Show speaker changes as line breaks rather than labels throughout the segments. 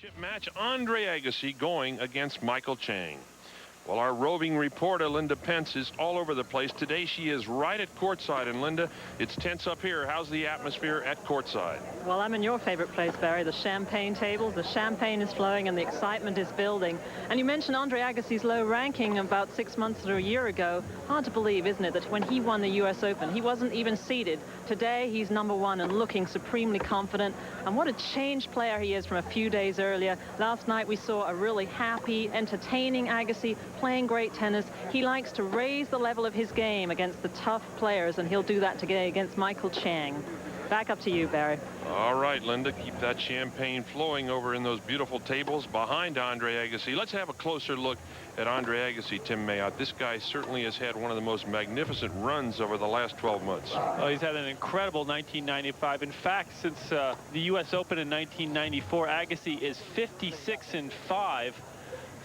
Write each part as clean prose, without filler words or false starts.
Chip match, Andre Agassi going against Michael Chang. Well, our roving reporter, Linda Pence, is all over the place. Today, she is right at courtside. And, Linda, it's tense up here. How's the atmosphere at courtside?
Well, I'm in your favorite place, Barry, the champagne tables. The champagne is flowing and the excitement is building. And you mentioned Andre Agassi's low ranking about 6 months or a year ago. Hard to believe, isn't it, that when he won the U.S. Open, he wasn't even seeded. Today, he's #1 and looking supremely confident. And what a changed player he is from a few days earlier. Last night, we saw a really happy, entertaining Agassi playing great tennis. He likes to raise the level of his game against the tough players, and he'll do that today against Michael Chang. Back up to you, Barry.
All right, Linda, keep that champagne flowing over in those beautiful tables behind Andre Agassi. Let's have a closer look at Andre Agassi, Tim Mayotte. This guy certainly has had one of the most magnificent runs over the last 12 months.
Oh, he's had an incredible 1995. In fact, since the U.S. Open in 1994, Agassi is 56-5.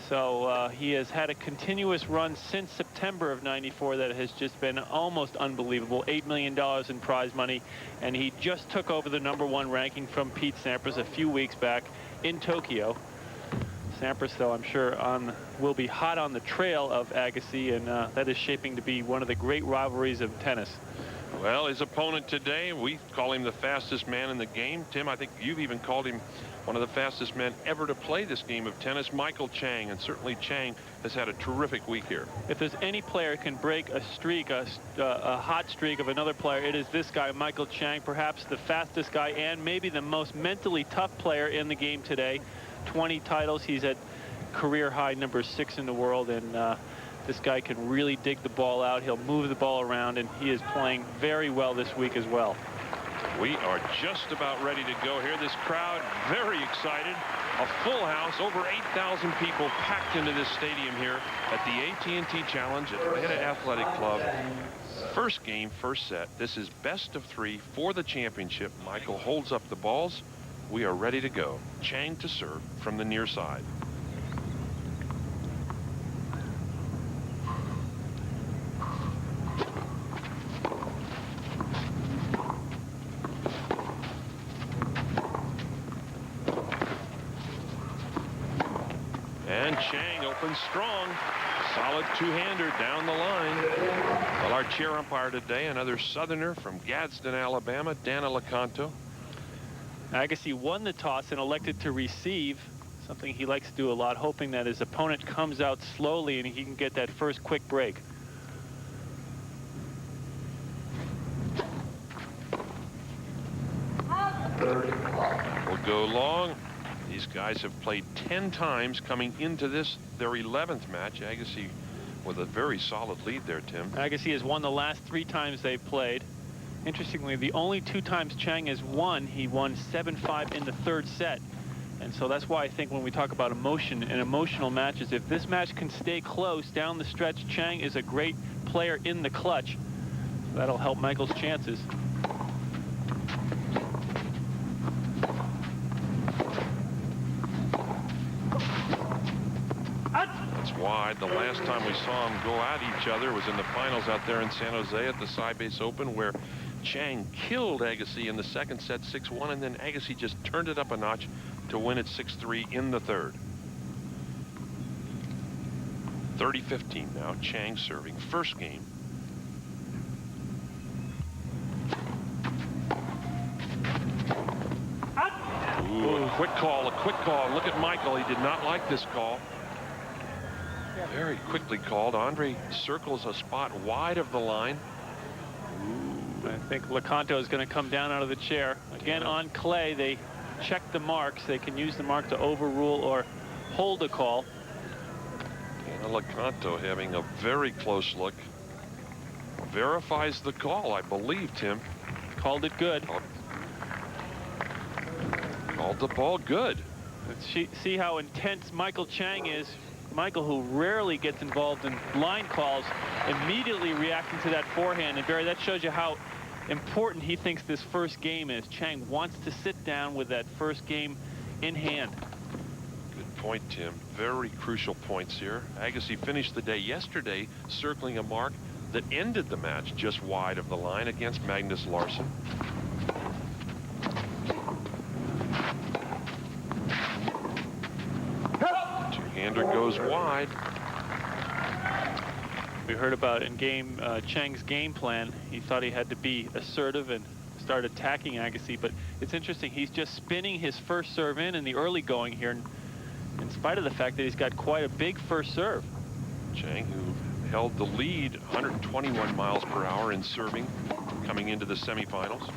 So he has had a continuous run since September of '94 that has just been almost unbelievable. $8 million in prize money, and he just took over the #1 ranking from Pete Sampras a few weeks back in Tokyo. Sampras, though, I'm sure will be hot on the trail of Agassi, and that is shaping to be one of the great rivalries of tennis.
Well, his opponent today, we call him the fastest man in the game. Tim, I think you've even called him one of the fastest men ever to play this game of tennis, Michael Chang. And certainly Chang has had a terrific week here.
If there's any player who can break a streak, a hot streak of another player, it is this guy, Michael Chang, perhaps the fastest guy and maybe the most mentally tough player in the game today. 20 titles. He's at career high #6 in the world, and this guy can really dig the ball out. He'll move the ball around, and he is playing very well this week as well.
We are just about ready to go here. This crowd very excited. A full house, over 8,000 people packed into this stadium here at the AT&T Challenge at Atlanta Athletic Club. First game, first set. This is best of 3 for the championship. Michael holds up the balls. We are ready to go. Chang to serve from the near side. And Chang opens strong. Solid two-hander down the line. Well, our chair umpire today, another Southerner from Gadsden, Alabama, Dana LeConto.
Agassi won the toss and elected to receive, something he likes to do a lot, hoping that his opponent comes out slowly and he can get that first quick break.
Will go long. These guys have played 10 times coming into this, their 11th match. Agassi with a very solid lead there, Tim.
Agassi has won the last 3 times they've played. Interestingly, the only 2 times Chang has won, he won 7-5 in the 3rd set. And so that's why I think when we talk about emotion and emotional matches, if this match can stay close down the stretch, Chang is a great player in the clutch. That'll help Michael's chances.
It's wide. The last time we saw them go at each other was in the finals out there in San Jose at the Sybase Open, where Chang killed Agassi in the 2nd set 6-1, and then Agassi just turned it up a notch to win it 6-3 in the 3rd. 30-15 now. Chang serving first game. Ooh, a quick call, a quick call. Look at Michael. He did not like this call. Very quickly called. Andre circles a spot wide of the line.
Ooh, I think LeConto is going to come down out of the chair. Again, on clay, they check the marks. They can use the mark to overrule or hold a call.
And LeConto having a very close look. Verifies the call, I believe, Tim.
Called it good.
Called the ball good.
Let's see how intense Michael Chang is. Michael, who rarely gets involved in line calls, immediately reacting to that forehand. And Barry, that shows you how important he thinks this first game is. Chang wants to sit down with that first game in hand.
Good point, Tim. Very crucial points here. Agassi finished the day yesterday circling a mark that ended the match just wide of the line against Magnus Larsson. Rounder goes wide.
We heard about in Chang's game plan. He thought he had to be assertive and start attacking Agassi, but it's interesting. He's just spinning his first serve in the early going here, in spite of the fact that he's got quite a big first serve.
Chang, who held the lead 121 miles per hour in serving coming into the semifinals.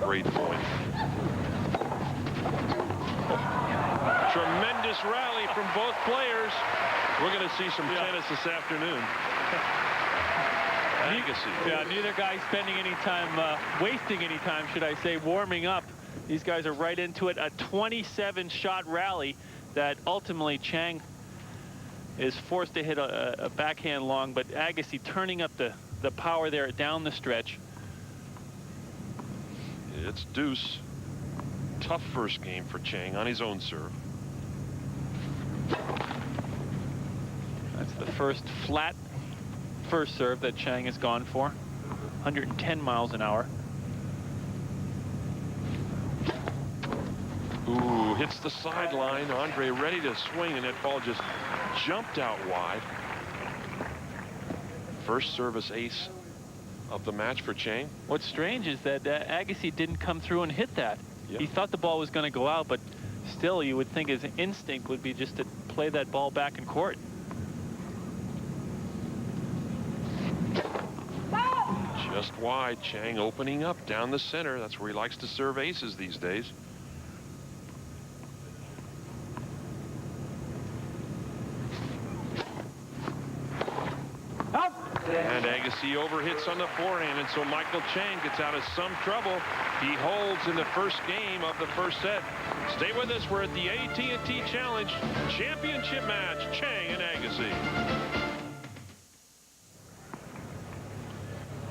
Great point. Tremendous rally from both players. We're going to see some tennis this afternoon. Agassi.
Yeah, neither guy spending any time, wasting any time, should I say, warming up. These guys are right into it. A 27-shot rally that ultimately Chang is forced to hit a backhand long, but Agassi turning up the power there down the stretch.
It's deuce. Tough first game for Chang on his own serve.
That's the first flat first serve that Chang has gone for. 110 miles an hour.
Ooh, hits the sideline. Andre ready to swing, and that ball just jumped out wide. First service ace of the match for Chang.
What's strange is that Agassi didn't come through and hit that. Yep. He thought the ball was going to go out, but still you would think his instinct would be just to play that ball back in court.
Just wide. Chang opening up down the center. That's where he likes to serve aces these days. And Agassi overhits on the forehand, and so Michael Chang gets out of some trouble. He holds in the first game of the first set. Stay with us. We're at the AT&T Challenge Championship match. Chang and Agassi.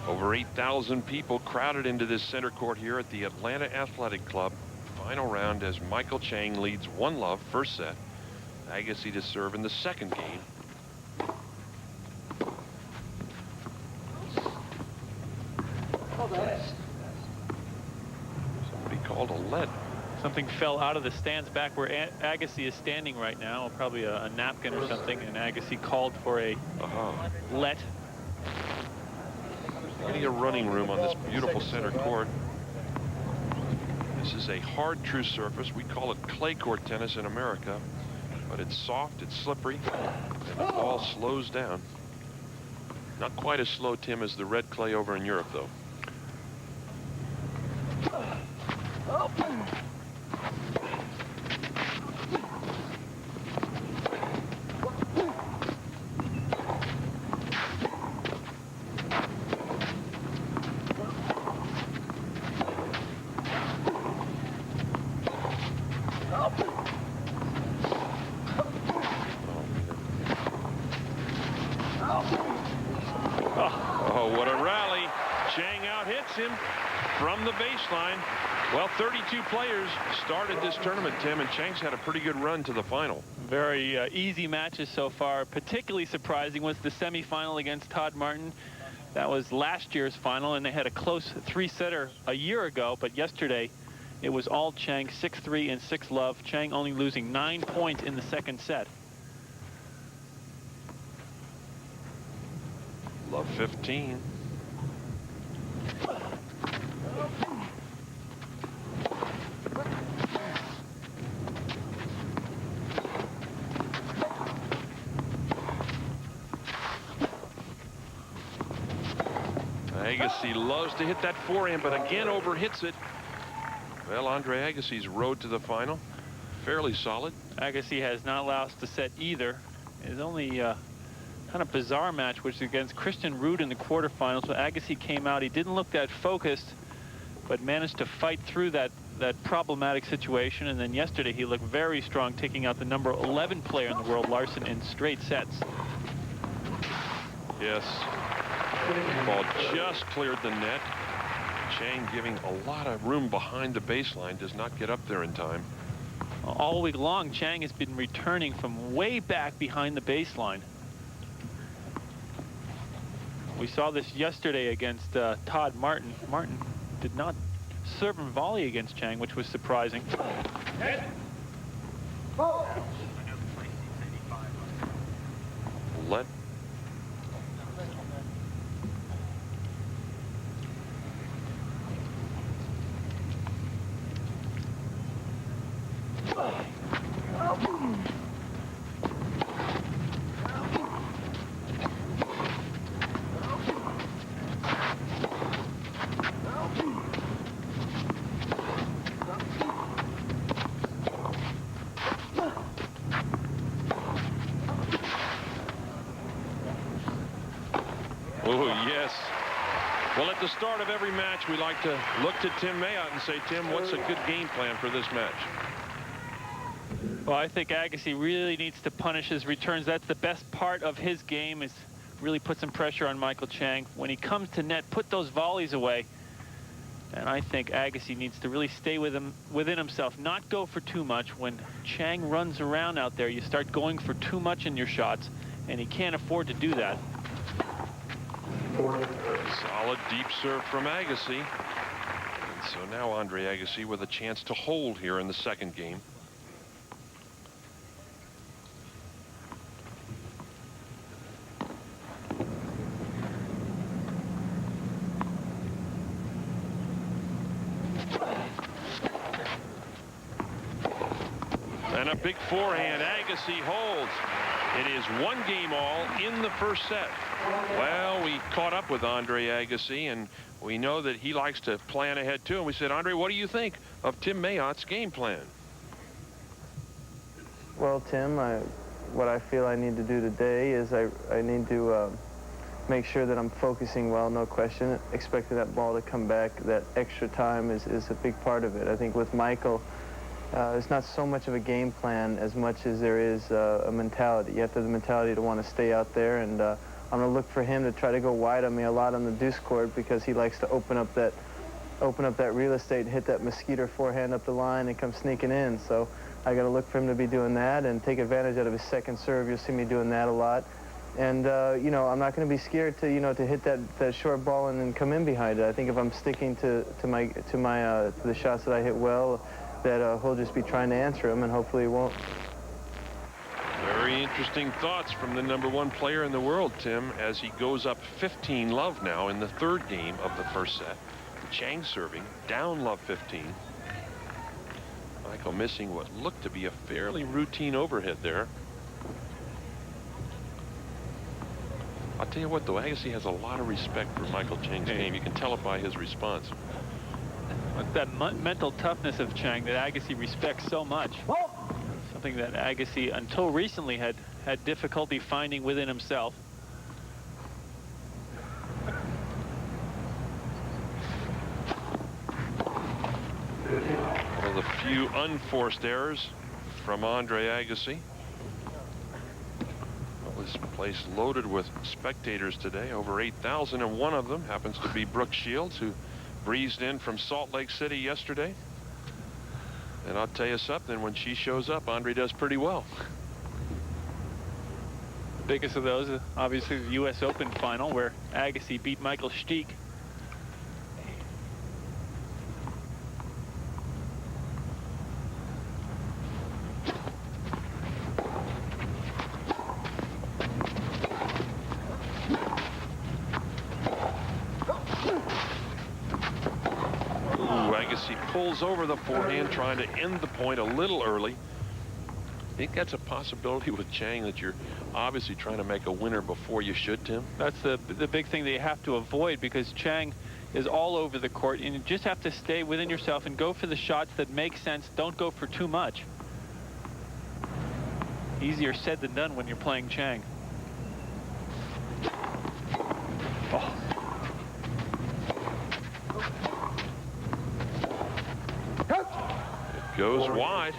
Over 8,000 people crowded into this center court here at the Atlanta Athletic Club. Final round as Michael Chang leads 1-love first set. Agassi to serve in the second game. Somebody called a lead.
Something fell out of the stands back where Agassi is standing right now, probably a napkin or something, and Agassi called for a let.
Plenty of running room on this beautiful center court. This is a hard, true surface. We call it clay court tennis in America, but it's soft, it's slippery, and the ball slows down. Not quite as slow, Tim, as the red clay over in Europe, though. Oh, what a rally. Chang out hits him from the baseline. Well, 32 players started this tournament, Tim, and Chang's had a pretty good run to the final.
Very easy matches so far. Particularly surprising was the semifinal against Todd Martin. That was last year's final, and they had a close three-setter a year ago, but yesterday it was all Chang, 6-3 and 6-love. Chang only losing 9 points in the second set.
Love 15. Agassi loves to hit that forehand, but again overhits it. Well, Andre Agassi's road to the final, fairly solid.
Agassi has not lost a set either. His only kind of bizarre match, which is against Christian Ruud in the quarterfinals. So Agassi came out. He didn't look that focused, but managed to fight through that problematic situation. And then yesterday he looked very strong, taking out the number 11 player in the world, Larson, in straight sets.
Yes. The ball just cleared the net. Chang giving a lot of room behind the baseline, does not get up there in time.
All week long, Chang has been returning from way back behind the baseline. We saw this yesterday against Todd Martin. Martin did not serve and volley against Chang, which was surprising.
Let Oh, yes. Well, at the start of every match, we like to look to Tim Mayotte and say, Tim, what's a good game plan for this match?
Well, I think Agassi really needs to punish his returns. That's the best part of his game, is really put some pressure on Michael Chang. When he comes to net, put those volleys away. And I think Agassi needs to really stay within himself, not go for too much. When Chang runs around out there, you start going for too much in your shots, and he can't afford to do that.
Solid deep serve from Agassi. And so now Andre Agassi with a chance to hold here in the second game. And a big forehand. Agassi holds. It is 1 game all in the first set. Well, we caught up with Andre Agassi, and we know that he likes to plan ahead too. And we said, Andre, what do you think of Tim Mayotte's game plan?
Well, Tim, what I feel I need to do today is I need to make sure that I'm focusing well, no question. Expecting that ball to come back, that extra time is a big part of it. I think with Michael, it's not so much of a game plan as much as there is a mentality. You have to have the mentality to want to stay out there, and I'm going to look for him to try to go wide on me a lot on the deuce court, because he likes to open up that real estate and hit that mosquito forehand up the line and come sneaking in. So I got to look for him to be doing that and take advantage out of his second serve. You'll see me doing that a lot. And you know, I'm not going to be scared to to hit that short ball and then come in behind it. I think if I'm sticking to the shots that I hit well, that he'll just be trying to answer him, and hopefully he won't.
Very interesting thoughts from the #1 player in the world, Tim, as he goes up 15 love now in the third game of the first set. Chang serving, down love 15. Michael missing what looked to be a fairly routine overhit there. I'll tell you what, though, Agassi has a lot of respect for Michael Chang's game. You can tell it by his response.
That mental toughness of Chang that Agassi respects so much. Something that Agassi, until recently, had difficulty finding within himself.
One of the few unforced errors from Andre Agassi. Well, this place loaded with spectators today, over 8,000, and one of them happens to be Brooke Shields, who breezed in from Salt Lake City yesterday. And I'll tell you something, when she shows up, Andre does pretty well.
The biggest of those is obviously the U.S. Open final, where Agassi beat Michael Stiek.
Pulls over the forehand, trying to end the point a little early. I think that's a possibility with Chang, that you're obviously trying to make a winner before you should, Tim.
That's the big thing that you have to avoid, because Chang is all over the court, and you just have to stay within yourself and go for the shots that make sense. Don't go for too much. Easier said than done when you're playing Chang. Oh.
Goes wide.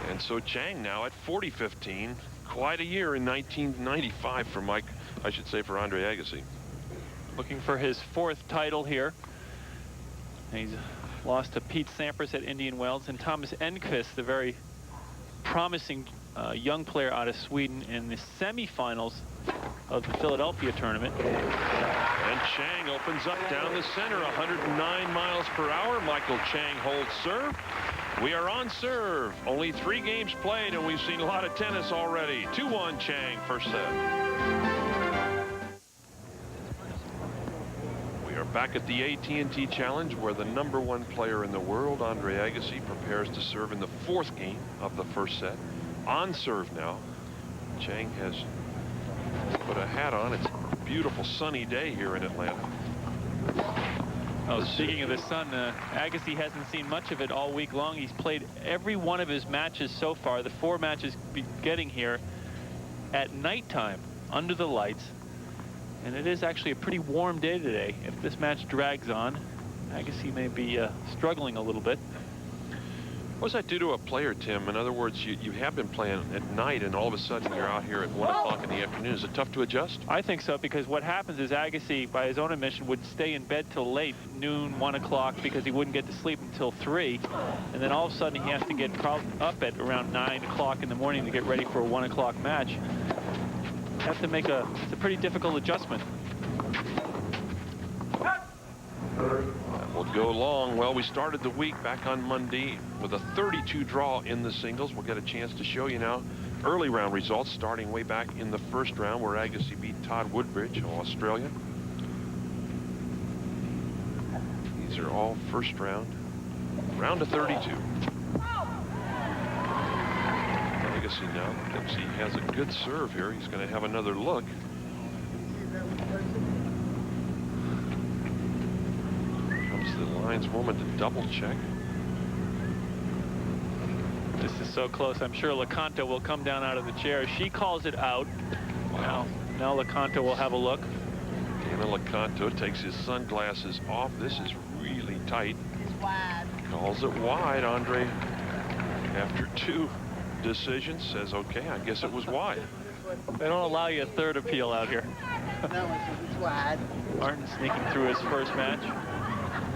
And so Chang now at 40-15. Quite a year in 1995 for for Andre Agassi.
Looking for his 4th title here. He's lost to Pete Sampras at Indian Wells, and Thomas Enqvist, the very promising young player out of Sweden, in the semifinals of the Philadelphia tournament.
And Chang opens up down the center, 109 miles per hour. Michael Chang holds serve. We are on serve. Only 3 games played, and we've seen a lot of tennis already. 2-1 Chang, first set. We are back at the AT&T Challenge, where the #1 player in the world, Andre Agassi, prepares to serve in the 4th game of the first set. On serve now. Chang has put a hat on. It's a beautiful sunny day here in Atlanta.
Oh, speaking of the sun, Agassi hasn't seen much of it all week long. He's played every one of his matches so far, the 4 matches getting here, at nighttime under the lights. And it is actually a pretty warm day today. If this match drags on, Agassi may be struggling a little bit.
What does that do to a player, Tim? In other words, you have been playing at night, and all of a sudden you're out here at 1 o'clock in the afternoon. Is it tough to adjust?
I think so, because what happens is Agassi, by his own admission, would stay in bed till late, noon, 1 o'clock, because he wouldn't get to sleep until 3. And then all of a sudden he has to get up at around 9 o'clock in the morning to get ready for a 1 o'clock match. You have to make it's a pretty difficult adjustment.
That will go long. Well, we started the week back on Monday with a 32 draw in the singles. We'll get a chance to show you now early round results, starting way back in the first round, where Agassi beat Todd Woodbridge, an Australian. These are all first round of 32. Agassi now thinks he has a good serve here. He's going to have another look. The lineswoman to double check.
This is so close. I'm sure LeConte will come down out of the chair. She calls it out.
Wow.
Now LeConte will have a look.
Anna LeConte takes his sunglasses off. This is really tight.
It's wide.
Calls it wide. Andre, after 2 decisions, says, okay, I guess it was wide.
They don't allow you a third appeal out here.
No, it's wide.
Martin sneaking through his first match.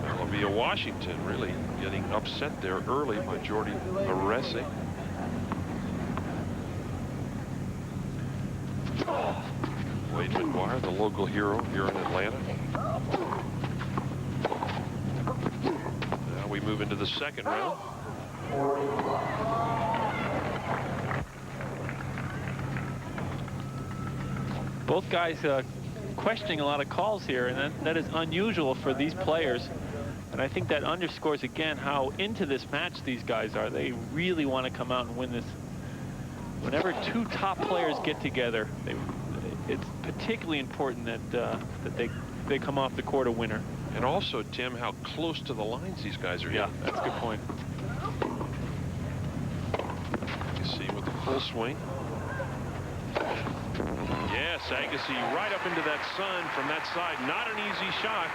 That'll be a Washington really getting upset there early by Jordi Aresi. Wade McGuire, the local hero here in Atlanta. Now we move into the second round.
Both guys questioning a lot of calls here, and that is unusual for these players. And I think that underscores again how into this match these guys are. They really want to come out and win this. Whenever 2 top players get together, it's particularly important that they come off the court a winner.
And also, Tim, how close to the lines these guys are hitting.
Yeah, that's a good point.
You see with the full swing. Yes, Agassi right up into that sun from that side. Not an easy shot.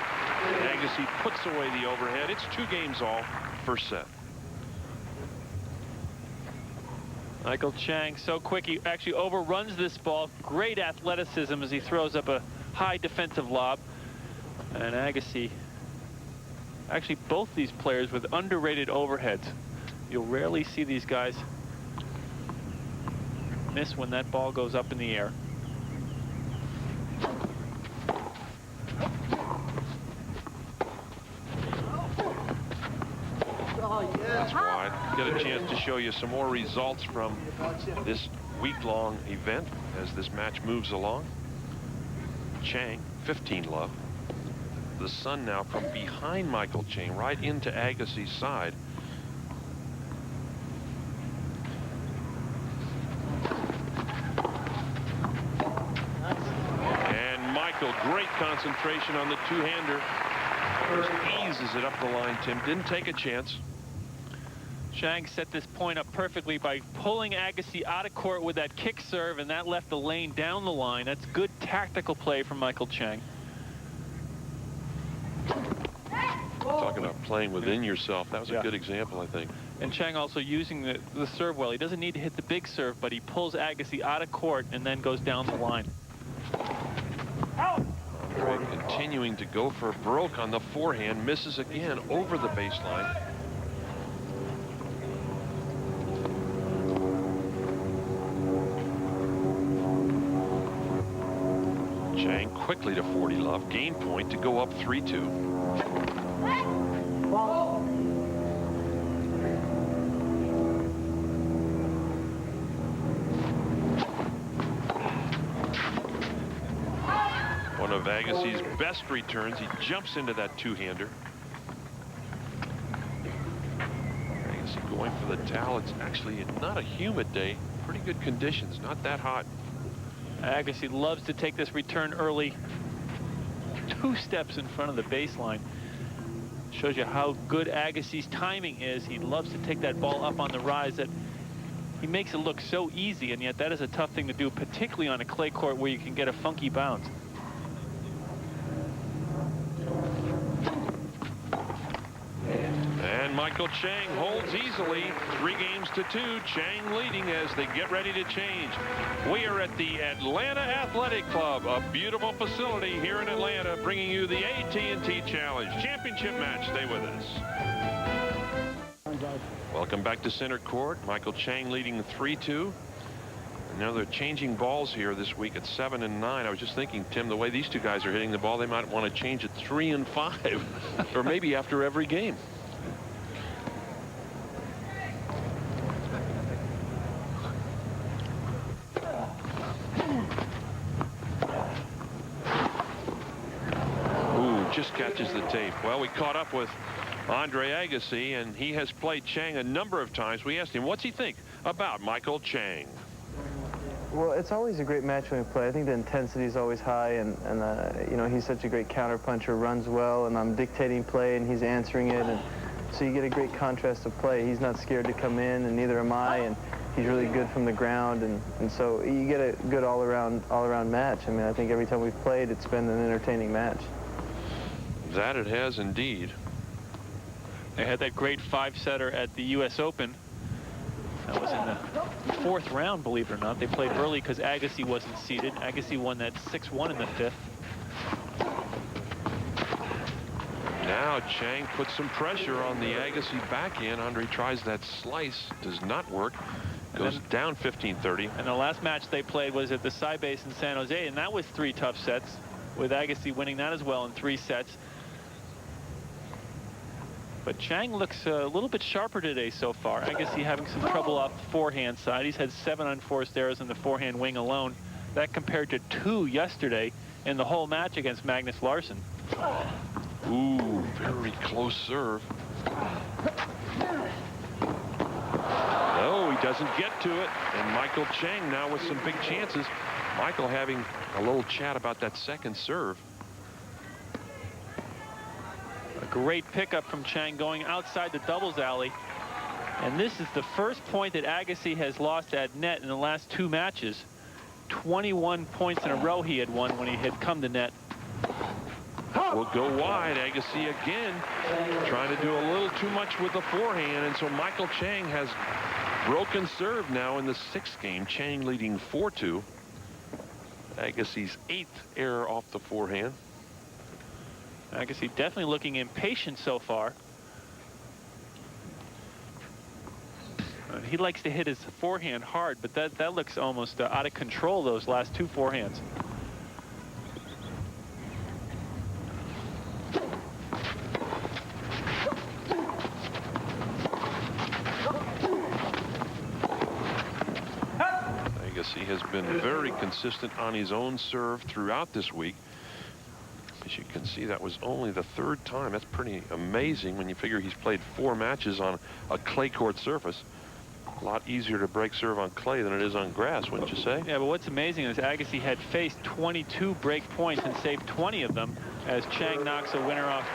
Agassi puts away the overhead. It's 2 games all, first set.
Michael Chang, so quick, he actually overruns this ball. Great athleticism as he throws up a high defensive lob. And Agassi, actually both these players with underrated overheads. You'll rarely see these guys miss when that ball goes up in the air.
That's wide. Get a chance to show you some more results from this week-long event as this match moves along. Chang, 15 love. The sun now from behind Michael Chang right into Agassi's side. And Michael, great concentration on the 2-hander. Just eases it up the line, Tim. Didn't take a chance.
Chang set this point up perfectly by pulling Agassi out of court with that kick serve, and that left the lane down the line. That's good tactical play from Michael Chang.
Talking about playing within yourself. That was a good example, I think.
And Chang also using the serve well. He doesn't need to hit the big serve, but he pulls Agassi out of court and then goes down the line.
Andre continuing to go for a broke on the forehand. Misses again over the baseline. Chang quickly to 40 love. Gain point to go up 3-2. One of Agassi's best returns. He jumps into that two-hander. Agassi going for the towel. It's actually not a humid day. Pretty good conditions. Not that hot.
Agassi loves to take this return early. 2 steps in front of the baseline. Shows you how good Agassi's timing is. He loves to take that ball up on the rise. That he makes it look so easy, and yet that is a tough thing to do, particularly on a clay court where you can get a funky bounce.
And Michael Chang holds easily. 3-2. Chang leading as they get ready to change. We are at the Atlanta Athletic Club, a beautiful facility here in Atlanta, bringing you the AT&T Challenge Championship match. Stay with us. Welcome back to center court. Michael Chang leading 3-2. Now they're changing balls here this week at 7 and 9. I was just thinking, Tim, the way these two guys are hitting the ball, they might want to change it 3 and 5, or maybe after every game. Just catches the tape. Well, we caught up with Andre Agassi, and he has played Chang a number of times. We asked him, what's he think about Michael Chang?
Well, it's always a great match when we play. I think the intensity is always high, and you know, he's such a great counterpuncher, runs well, and I'm dictating play, and he's answering it, and so you get a great contrast of play. He's not scared to come in, and neither am I, and he's really good from the ground, and so you get a good all-around match. I mean, I think every time we've played, it's been an entertaining match.
That it has indeed.
They had that great 5-setter at the U.S. Open. That was in the 4th round, believe it or not. They played early because Agassi wasn't seeded. Agassi won that 6-1 in the 5th.
Now Chang puts some pressure on the Agassi backhand. Andre tries that slice. Does not work. Goes down 15-30.
And the last match they played was at the Sybase in San Jose, and that was 3 tough sets, with Agassi winning that as well in 3 sets. But Chang looks a little bit sharper today so far. Agassi having some trouble off the forehand side. He's had 7 unforced errors in the forehand wing alone. That compared to 2 yesterday in the whole match against Magnus Larsson.
Ooh, very close serve. No, he doesn't get to it. And Michael Chang now with some big chances. Michael having a little chat about that second serve.
A great pickup from Chang going outside the doubles alley. And this is the first point that Agassi has lost at net in the last 2 matches. 21 points in a row he had won when he had come to net.
Will go wide. Agassi again trying to do a little too much with the forehand. And so Michael Chang has broken serve now in the 6th game. Chang leading 4-2. Agassi's 8th error off the forehand.
Agassi definitely looking impatient so far. He likes to hit his forehand hard, but that looks almost out of control, those last 2 forehands.
Agassi has been very consistent on his own serve throughout this week. As you can see, that was only the 3rd time. That's pretty amazing when you figure he's played 4 matches on a clay court surface. A lot easier to break serve on clay than it is on grass, wouldn't you say?
Yeah, but what's amazing is Agassi had faced 22 break points and saved 20 of them as Chang knocks a winner off.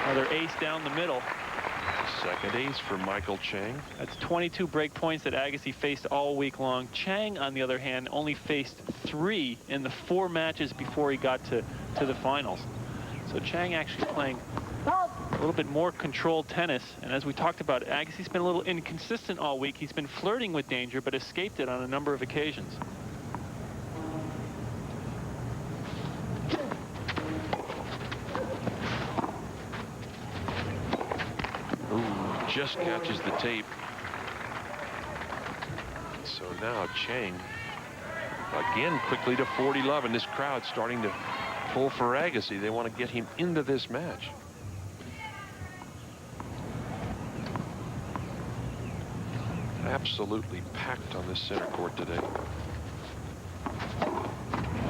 Another ace down the middle.
Second ace for Michael Chang.
That's 22 break points that Agassi faced all week long. Chang, on the other hand, only faced 3 in the 4 matches before he got to the finals. So Chang actually playing a little bit more controlled tennis. And as we talked about, Agassi's been a little inconsistent all week. He's been flirting with danger, but escaped it on a number of occasions.
just catches the tape. So now Chang again quickly to 40-love, and this crowd starting to pull for Agassi. They want to get him into this match. Absolutely packed on this center court today.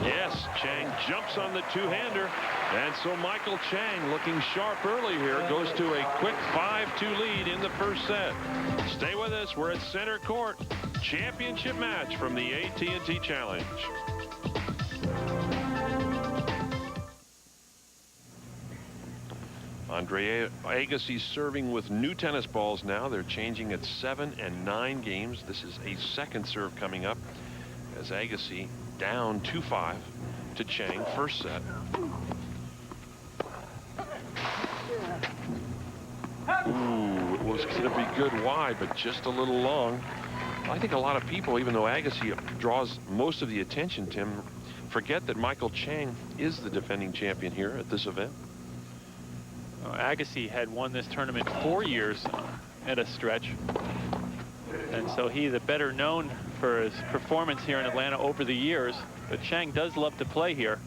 Yes, Chang jumps on the two-hander, and so Michael Chang, looking sharp early here, goes to a quick 5-2 lead in the first set. Stay with us. We're at center court. Championship match from the AT&T Challenge. Andre Agassi serving with new tennis balls now. They're changing at 7 and 9 games. This is a second serve coming up as Agassi down 2-5 to Chang, first set. Ooh, it was going to be good wide, but just a little long. I think a lot of people, even though Agassi draws most of the attention, Tim, forget that Michael Chang is the defending champion here at this event.
Agassi had won this tournament 4 years at a stretch, and so he's the better known for his performance here in Atlanta over the years. But Chang does love to play here.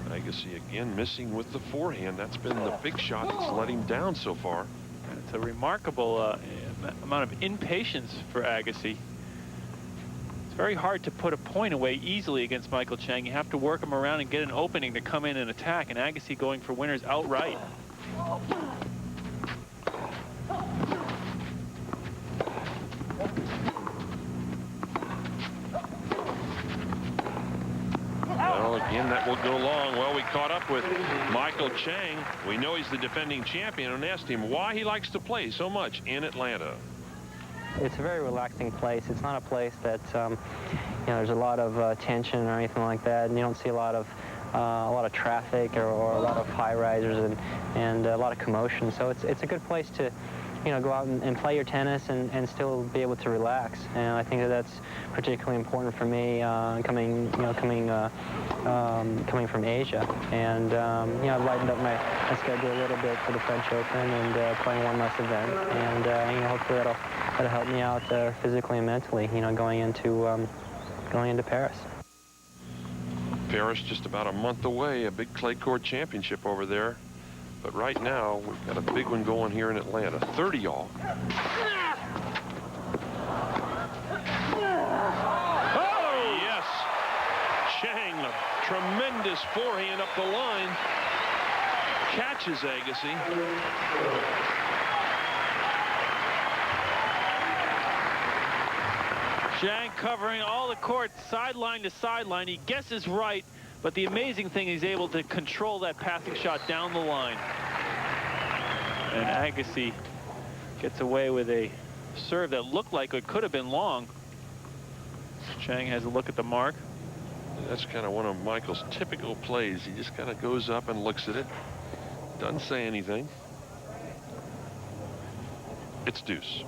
Agassi again missing with the forehand. That's been the big shot that's let him down so far.
It's a remarkable amount of impatience for Agassi. It's very hard to put a point away easily against Michael Chang. You have to work him around and get an opening to come in and attack, and Agassi going for winners outright.
Well, again, that will go long. Well, we caught up with Michael Chang. We know he's the defending champion, and asked him why he likes to play so much in Atlanta.
It's a very relaxing place. It's not a place that, you know, there's a lot of tension or anything like that, and you don't see a lot of traffic or a lot of high risers and a lot of commotion. So it's a good place to, you know, go out and play your tennis and still be able to relax. And I think that's particularly important for me coming from Asia. And you know, I've lightened up my schedule a little bit for the French Open and playing one less event. And you know, hopefully that'll help me out physically and mentally, you know, going into Paris.
Paris just about a month away, a big clay court championship over there. But right now, we've got a big one going here in Atlanta. 30 all. Oh, yes. Chang, a tremendous forehand up the line. Catches Agassi.
Chang covering all the court, sideline to sideline. He guesses right, but the amazing thing, he's able to control that passing shot down the line. And Agassi gets away with a serve that looked like it could have been long. Chang has a look at the mark.
That's kind of one of Michael's typical plays. He just kind of goes up and looks at it. Doesn't say anything. It's deuce.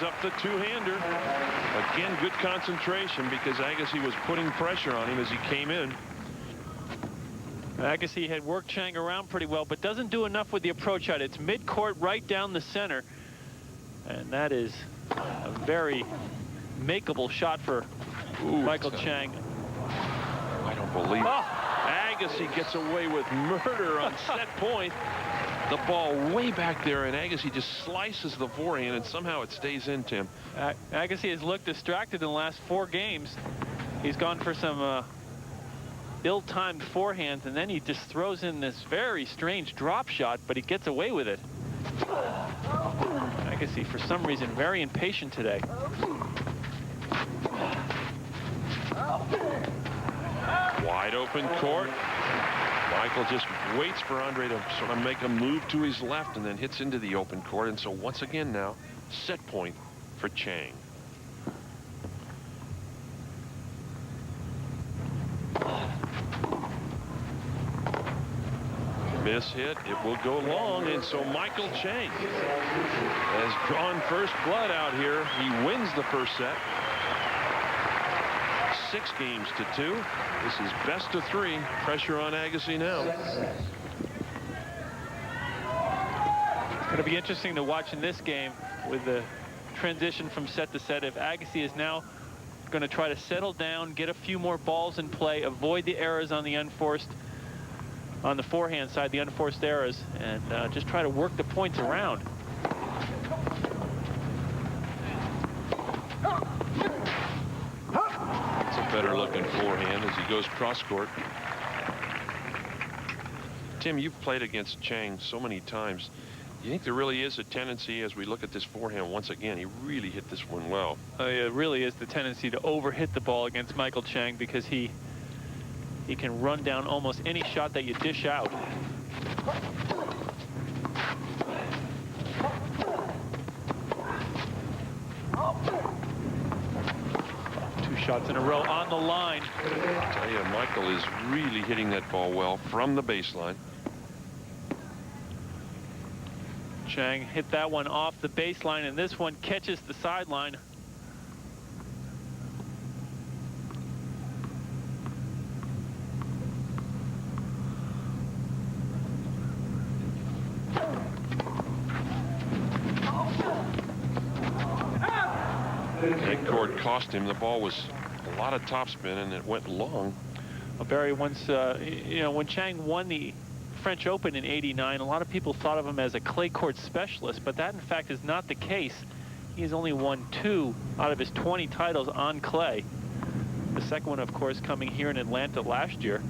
Up the two-hander. Again, good concentration because Agassi was putting pressure on him as he came in.
Agassi had worked Chang around pretty well, but doesn't do enough with the approach shot. It's mid-court right down the center. And that is a very makeable shot for Michael Chang.
I don't believe it. Agassi gets away with murder on set point. The ball way back there, and Agassi just slices the forehand, and somehow it stays in, Tim.
Agassi has looked distracted in the last 4 games. He's gone for some ill-timed forehands, and then he just throws in this very strange drop shot, but he gets away with it. Agassi, for some reason, very impatient today.
Wide open court. Michael just waits for Andre to sort of make a move to his left and then hits into the open court. And so once again now, set point for Chang. Miss hit. It will go long. And so Michael Chang has drawn first blood out here. He wins the first set. 6-2. This is best of 3. Pressure on Agassi now.
It's going to be interesting to watch in this game with the transition from set to set. If Agassi is now going to try to settle down, get a few more balls in play, avoid the errors on the unforced, on the forehand side, the unforced errors, and just try to work the points around.
It's a better looking forehand as he goes cross court. Tim, you've played against Chang so many times. Do you think there really is a tendency, as we look at this forehand once again, he really hit this one well?
It really is the tendency to overhit the ball against Michael Chang, because he can run down almost any shot that you dish out. Two shots in a row on the line.
I tell you, Michael is really hitting that ball well from the baseline.
Chang hit that one off the baseline, and this one catches the sideline.
That court cost him. The ball was a lot of topspin, and it went long.
Barry, once, you know, when Chang won the French Open in '89, a lot of people thought of him as a clay court specialist, but that in fact is not the case. He has only won 2 out of his 20 titles on clay. The second one, of course, coming here in Atlanta last year.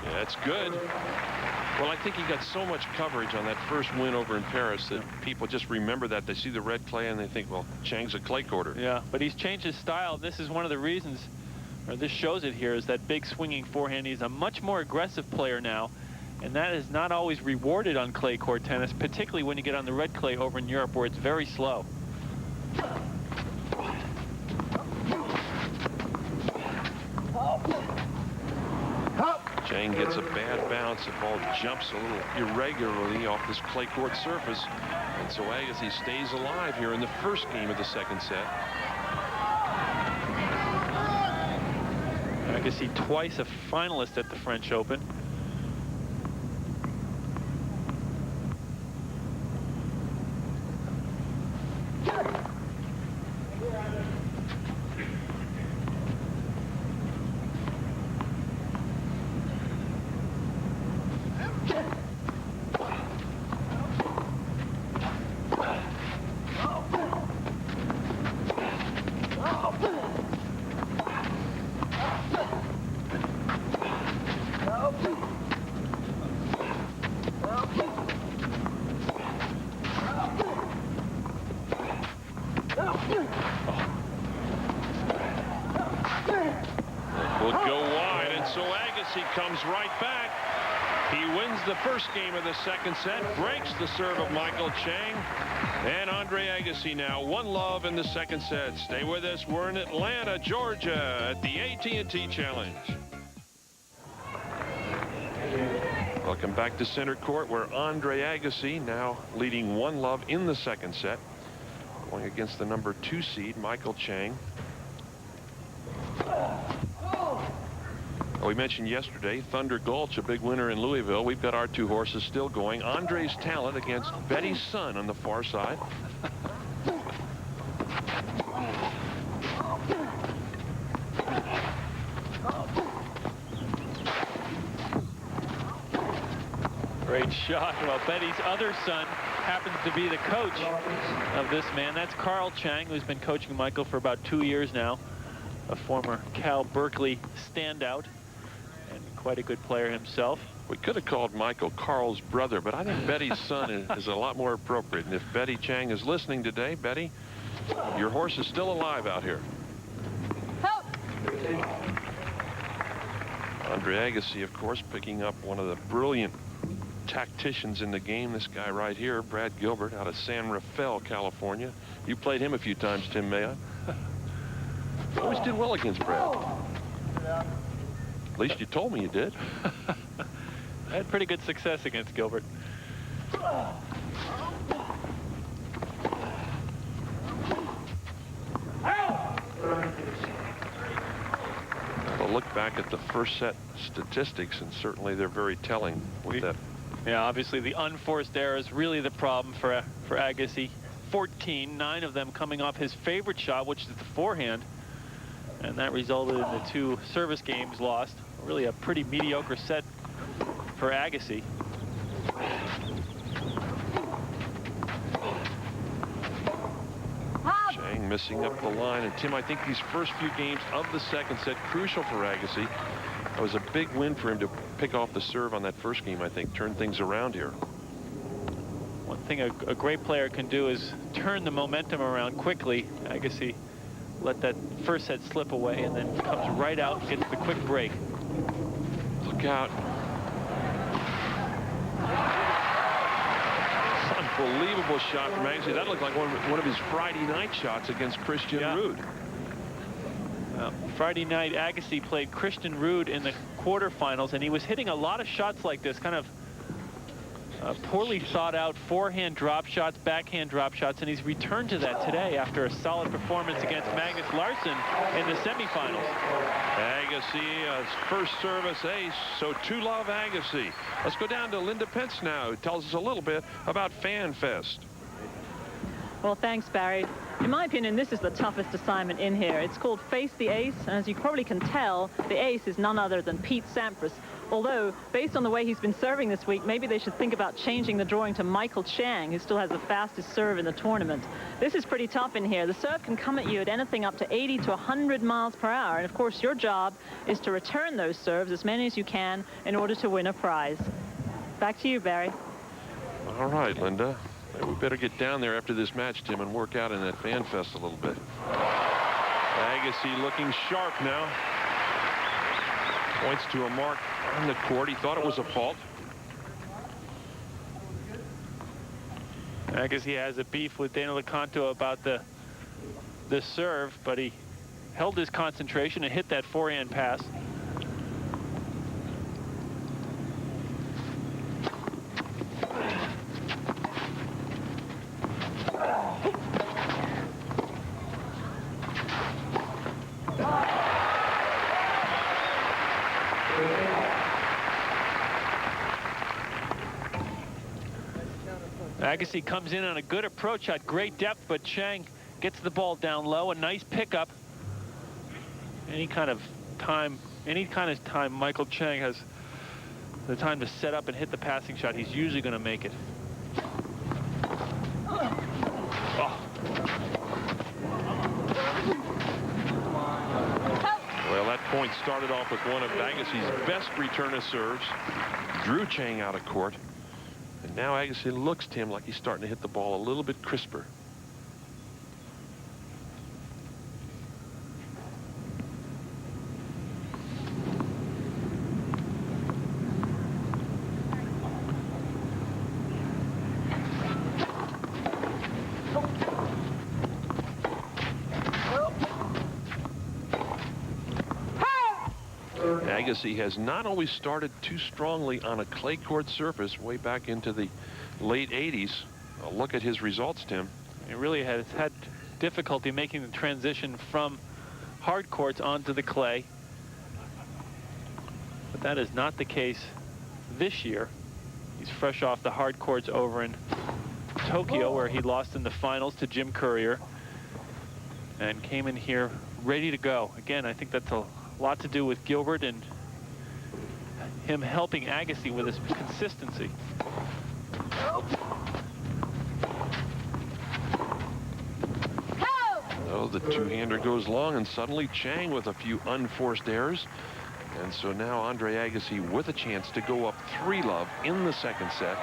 Yeah, that's good. Well, I think he got so much coverage on that first win over in Paris that people just remember that. They see the red clay and they think, well, Chang's a clay courter.
Yeah, but he's changed his style. This is one of the reasons, or this shows it here, is that big swinging forehand. He's a much more aggressive player now, and that is not always rewarded on clay court tennis, particularly when you get on the red clay over in Europe where it's very slow.
Chang gets a bad bounce. The ball jumps a little irregularly off this clay court surface. And so Agassi stays alive here in the first game of the second set.
Agassi twice a finalist at the French Open.
Will go wide, and so Agassi comes right back. He wins the first game of the second set, breaks the serve of Michael Chang, and Andre Agassi now 1-love in the second set. Stay with us. We're in Atlanta, Georgia at the AT&T Challenge. Welcome back to center court, where Andre Agassi now leading 1-love in the second set, going against the number 2 seed Michael Chang. We mentioned yesterday Thunder Gulch, a big winner in Louisville. We've got our 2 horses still going. Andre's Talent against Betty's Son on the far side.
Great shot. Well, Betty's other son happens to be the coach of this man. That's Carl Chang, who's been coaching Michael for about 2 years now. A former Cal Berkeley standout and quite a good player himself.
We could have called Michael Carl's brother, but I think Betty's son is a lot more appropriate. And if Betty Chang is listening today, Betty, your horse is still alive out here. Andre Agassi, of course, picking up one of the brilliant tacticians in the game. This guy right here, Brad Gilbert, out of San Rafael, California. You played him a few times, Tim Mayotte. Always did well against Brad. At least you told me you did.
I had pretty good success against Gilbert.
I'll look back at the first set statistics, and certainly they're very telling with that.
Yeah, obviously the unforced error is really the problem for Agassi. 14, 9 of them coming off his favorite shot, which is the forehand. And that resulted in the 2 service games lost. Really a pretty mediocre set for Agassi.
Chang missing up the line. And Tim, I think these first few games of the second set, crucial for Agassi. It was a big win for him to pick off the serve on that first game, I think, turn things around here.
One thing a great player can do is turn the momentum around quickly. Agassi let that first set slip away and then comes right out and gets the quick break.
Look out. Unbelievable shot from Agassi. That looked like one of his Friday night shots against Christian Ruud.
Friday night, Agassi played Christian Ruud in the quarterfinals, and he was hitting a lot of shots like this, kind of poorly thought out forehand drop shots, backhand drop shots, and he's returned to that today after a solid performance against Magnus Larsson in the semifinals.
Agassi, first service ace, so 2-love Agassi. Let's go down to Linda Pence now, who tells us a little bit about Fan Fest.
Well, thanks, Barry. In my opinion, this is the toughest assignment in here. It's called Face the Ace, and as you probably can tell, the ace is none other than Pete Sampras. Although, based on the way he's been serving this week, maybe they should think about changing the drawing to Michael Chang, who still has the fastest serve in the tournament. This is pretty tough in here. The serve can come at you at anything up to 80 to 100 miles per hour, and of course your job is to return those serves, as many as you can, in order to win a prize. Back to you, Barry.
All right, Linda. We better get down there after this match, Tim, and work out in that Fan Fest a little bit. Agassi looking sharp now. Points to a mark on the court. He thought it was a fault.
Agassi has a beef with Daniel Lecanto about the serve, but he held his concentration and hit that forehand pass. Agassi comes in on a good approach shot, great depth, but Chang gets the ball down low. A nice pickup. Any kind of time Michael Chang has the time to set up and hit the passing shot, he's usually going to make it. Oh.
Well, that point started off with one of Agassi's best return of serves. Drew Chang out of court. And now Agassi looks to him like he's starting to hit the ball a little bit crisper. Agassi has not always started too strongly on a clay court surface way back into the late 80s. Look at his results, Tim.
He really has had difficulty making the transition from hard courts onto the clay. But that is not the case this year. He's fresh off the hard courts over in Tokyo, where he lost in the finals to Jim Courier, and came in here ready to go. Again, I think that's a lot to do with Gilbert and him helping Agassi with his consistency.
Oh, the two-hander goes long, and suddenly Chang with a few unforced errors. And so now Andre Agassi with a chance to go up 3-love in the second set.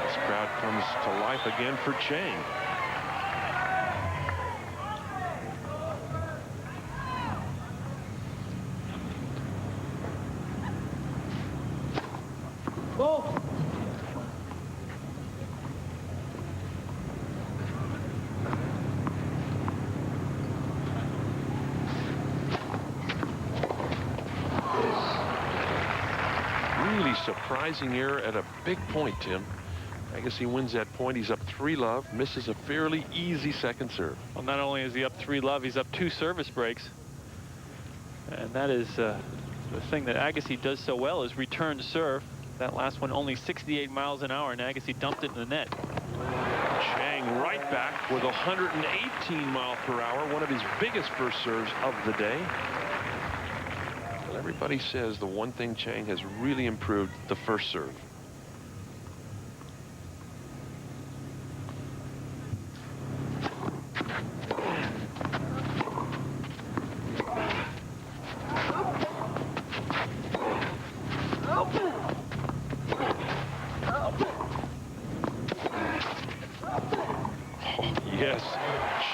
This crowd comes to life again for Chang. really surprising error at a big point, Tim. Agassi wins that point. He's up 3-love, misses a fairly easy second serve.
Well, not only is he up 3-love, he's up 2 service breaks. And that is the thing that Agassi does so well, is return serve. That last one only 68 miles an hour, and Agassi dumped it in the net.
Chang right back with 118 mile per hour, one of his biggest first serves of the day. Well, everybody says the one thing Chang has really improved, the first serve. Yes,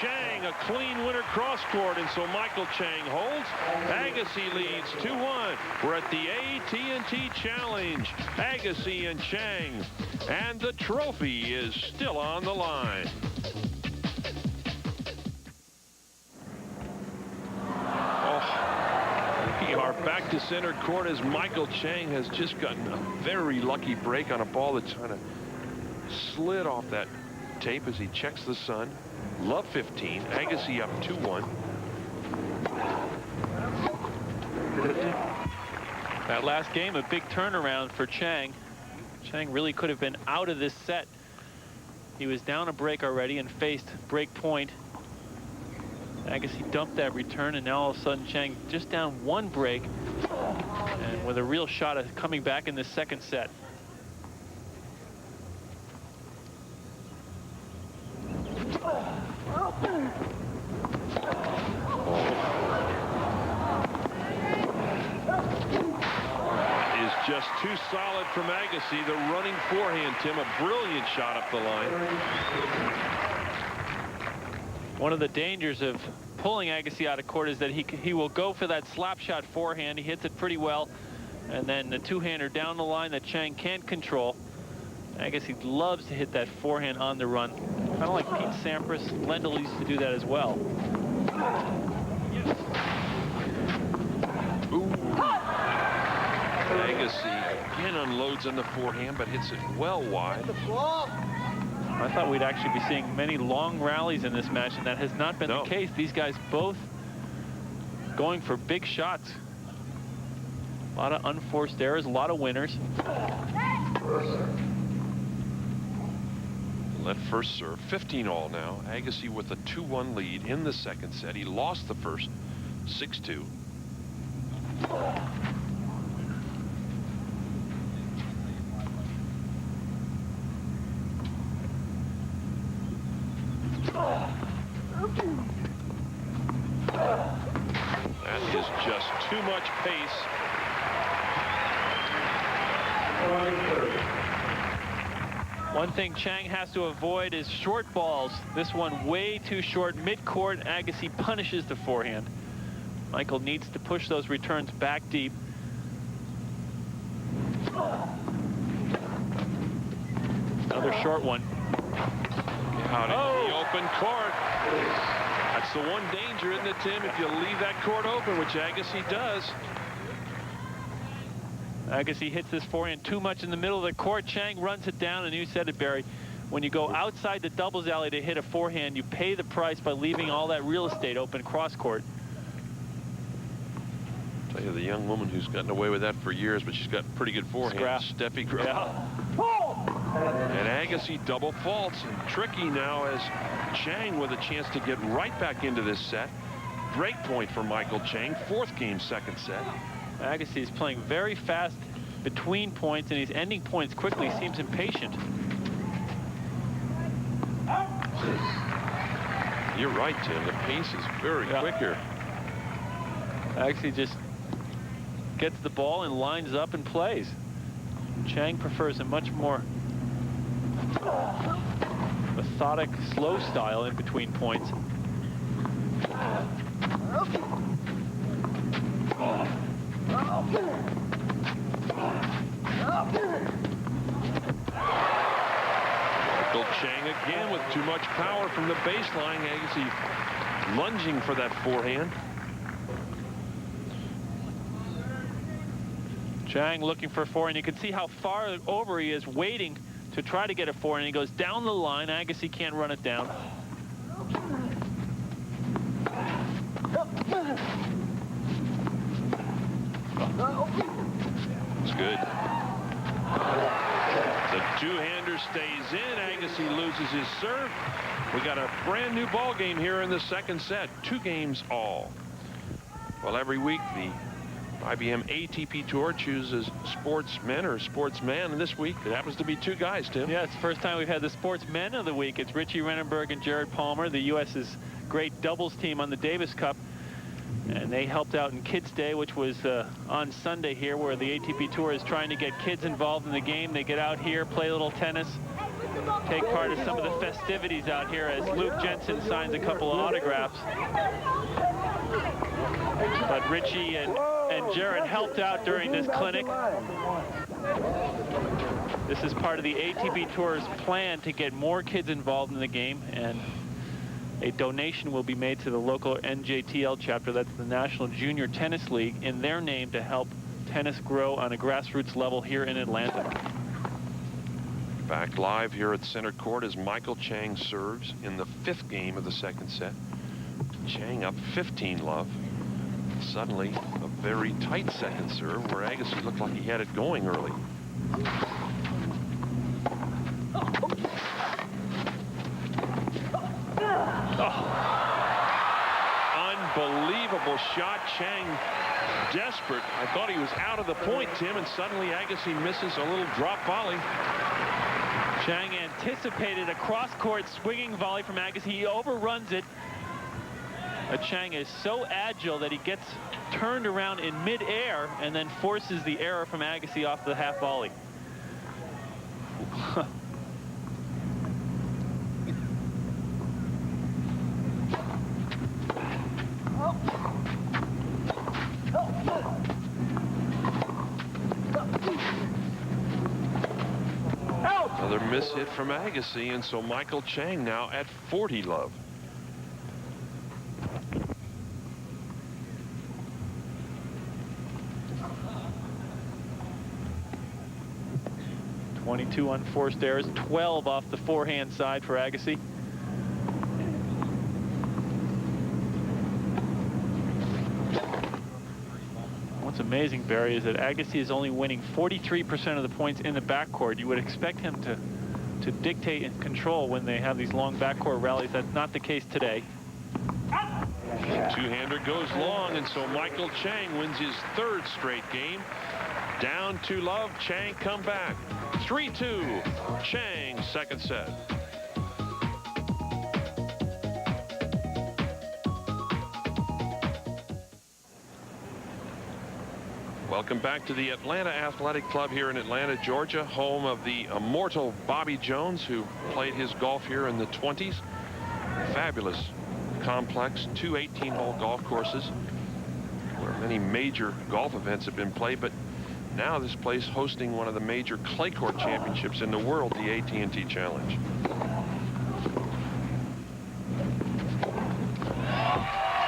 Chang a clean winner cross court, and so Michael Chang holds. Agassi leads 2-1. We're at the AT&T Challenge. Agassi and Chang, and the trophy is still on the line. We are back to center court as Michael Chang has just gotten a very lucky break on a ball that kind of slid off that tape as he checks the sun. Love 15. Agassi up 2-1.
That last game, a big turnaround for Chang. Chang really could have been out of this set. He was down a break already and faced break point. Agassi dumped that return, and now all of a sudden Chang just down 1 break, and with a real shot at coming back in the second set.
Is just too solid from Agassi. The running forehand, Tim, a brilliant shot up the line.
One of the dangers of pulling Agassi out of court is that he will go for that slap shot forehand. He hits it pretty well, and then the two-hander down the line that Chang can't control. Agassi loves to hit that forehand on the run, kind of like Pete Sampras. Lendl used to do that as well.
Ooh. Agassi again unloads on the forehand, but hits it well wide.
I thought we'd actually be seeing many long rallies in this match, and that has not been the case. These guys both going for big shots. A lot of unforced errors, a lot of winners.
That first serve, 15-all now. Agassi with a 2-1 lead in the second set. He lost the first, 6-2. That is just too much pace.
One thing Chang has to avoid is short balls. This one way too short mid-court. Agassi punishes the forehand. Michael needs to push those returns back deep. Another short one.
Out in the open court. That's the one danger, isn't it, Tim? If you leave that court open, which Agassi does.
Agassi hits this forehand too much in the middle of the court. Chang runs it down, and you said it, Barry. When you go outside the doubles alley to hit a forehand, you pay the price by leaving all that real estate open cross court.
I'll tell you, the young woman who's gotten away with that for years, but she's got pretty good forehand. Steffi Graf.
Yeah.
And Agassi double faults, and tricky now as Chang with a chance to get right back into this set. Break point for Michael Chang, 4th game, second set.
Agassi is playing very fast between points, and he's ending points quickly. He seems impatient.
You're right, Tim. The pace is very quick here.
Agassi just gets the ball and lines up and plays. Chang prefers a much more methodic, slow style in between points.
Michael Chang again with too much power from the baseline. Agassi lunging for that forehand.
Chang looking for a forehand. You can see how far over he is, waiting to try to get a forehand. He goes down the line. Agassi can't run it down.
It's good. The two-hander stays in. Agassi loses his serve. We got a brand new ball game here in the second set. 2 games all. Well, every week the IBM ATP Tour chooses sportsmen or sportsman, and this week it happens to be 2 guys, Tim.
Yeah, it's the first time we've had the sportsmen of the week. It's Richie Renenberg and Jared Palmer, the U.S.'s great doubles team on the Davis Cup. And they helped out in Kids Day, which was on Sunday here, where the ATP Tour is trying to get kids involved in the game. They get out here, play a little tennis, take part in some of the festivities out here as Luke Jensen signs a couple of autographs. But Richie and Jared helped out during this clinic. This is part of the ATP Tour's plan to get more kids involved in the game, and a donation will be made to the local NJTL chapter, that's the National Junior Tennis League, in their name to help tennis grow on a grassroots level here in Atlanta.
Back live here at center court as Michael Chang serves in the 5th game of the second set. Chang up 15-love. Suddenly, a very tight second serve where Agassi looked like he had it going early. Unbelievable shot. Chang desperate. I thought he was out of the point, Tim, and suddenly Agassi misses a little drop volley.
Chang anticipated a cross-court swinging volley from Agassi. He overruns it. Chang is so agile that he gets turned around in mid-air and then forces the error from Agassi off the half volley.
Another miss hit from Agassi, and so Michael Chang now at 40-love.
.22 unforced errors, 12 off the forehand side for Agassi. What's amazing, Barry, is that Agassi is only winning 43% of the points in the backcourt. You would expect him to dictate and control when they have these long backcourt rallies. That's not the case today.
Two-hander goes long, and so Michael Chang wins his 3rd straight game. Down 2-love, Chang come back. 3-2, Chang, second set. Welcome back to the Atlanta Athletic Club here in Atlanta, Georgia, home of the immortal Bobby Jones, who played his golf here in the 20s. Fabulous complex, 2 18-hole golf courses where many major golf events have been played, but now this place hosting one of the major clay court championships in the world, the AT&T Challenge.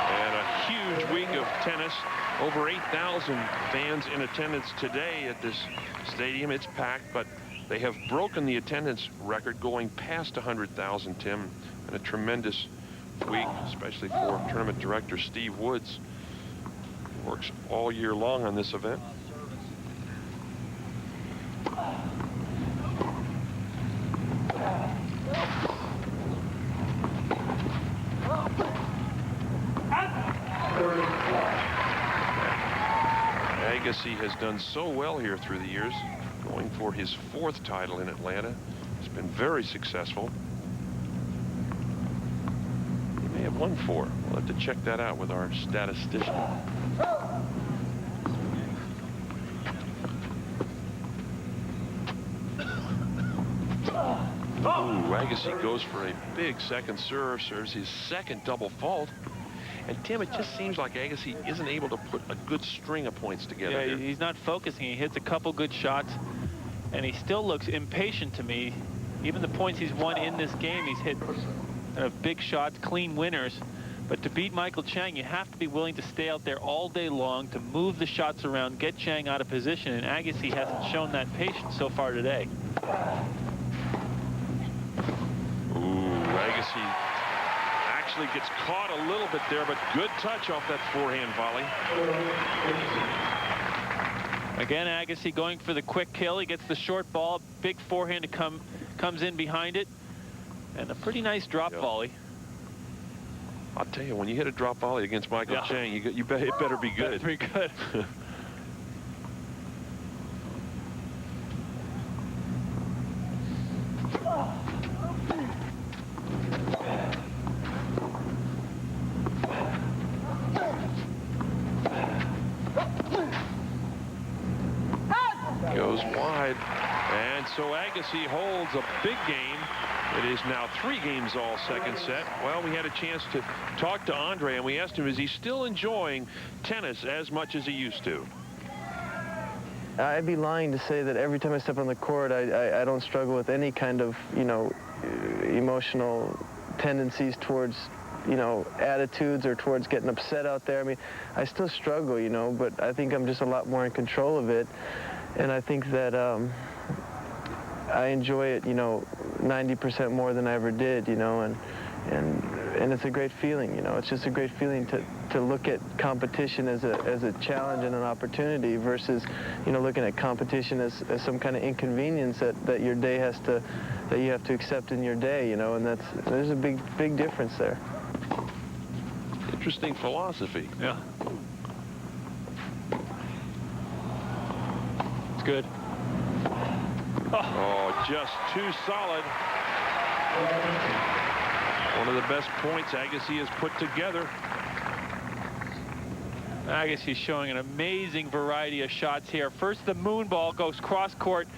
And a huge week of tennis. Over 8,000 fans in attendance today at this stadium. It's packed, but they have broken the attendance record, going past 100,000, Tim, and a tremendous week, especially for tournament director Steve Woods, who works all year long on this event. Agassi has done so well here through the years, going for his 4th title in Atlanta. He's been very successful. He may have won 4. We'll have to check that out with our statistician. Ooh, Agassi goes for a big second serve, serves his 2nd double fault. And Tim, it just seems like Agassi isn't able to put a good string of points together.
Yeah, he's not focusing. He hits a couple good shots, and he still looks impatient to me. Even the points he's won in this game, he's hit big shots, clean winners, But to beat Michael Chang, you have to be willing to stay out there all day long, to move the shots around, get Chang out of position, and Agassi hasn't shown that patience so far today.
Ooh, Agassi actually gets caught a little bit there, but good touch off that forehand volley.
Again, Agassi going for the quick kill. He gets the short ball, big forehand comes in behind it, and a pretty nice drop volley.
I'll tell you, when you hit a drop volley against Michael Chang, it better be good.
That's pretty good.
Goes wide. And so Agassi holds a big game. It is now 3 games all second set. Well, we had a chance to talk to Andre, and we asked him, is he still enjoying tennis as much as he used to?
I'd be lying to say that every time I step on the court, I don't struggle with any kind of, you know, emotional tendencies towards, you know, attitudes or towards getting upset out there. I mean, I still struggle, you know, but I think I'm just a lot more in control of it. And I think that I enjoy it, you know, 90% more than I ever did, you know, and it's a great feeling, you know. It's just a great feeling to look at competition as a challenge and an opportunity versus, you know, looking at competition as some kind of inconvenience that your day has to, that you have to accept in your day, you know, and there's a big difference there.
Interesting philosophy.
Yeah. It's good.
Oh, just too solid. One of the best points Agassi has put together.
Agassi showing an amazing variety of shots here. First, the moon ball goes cross court.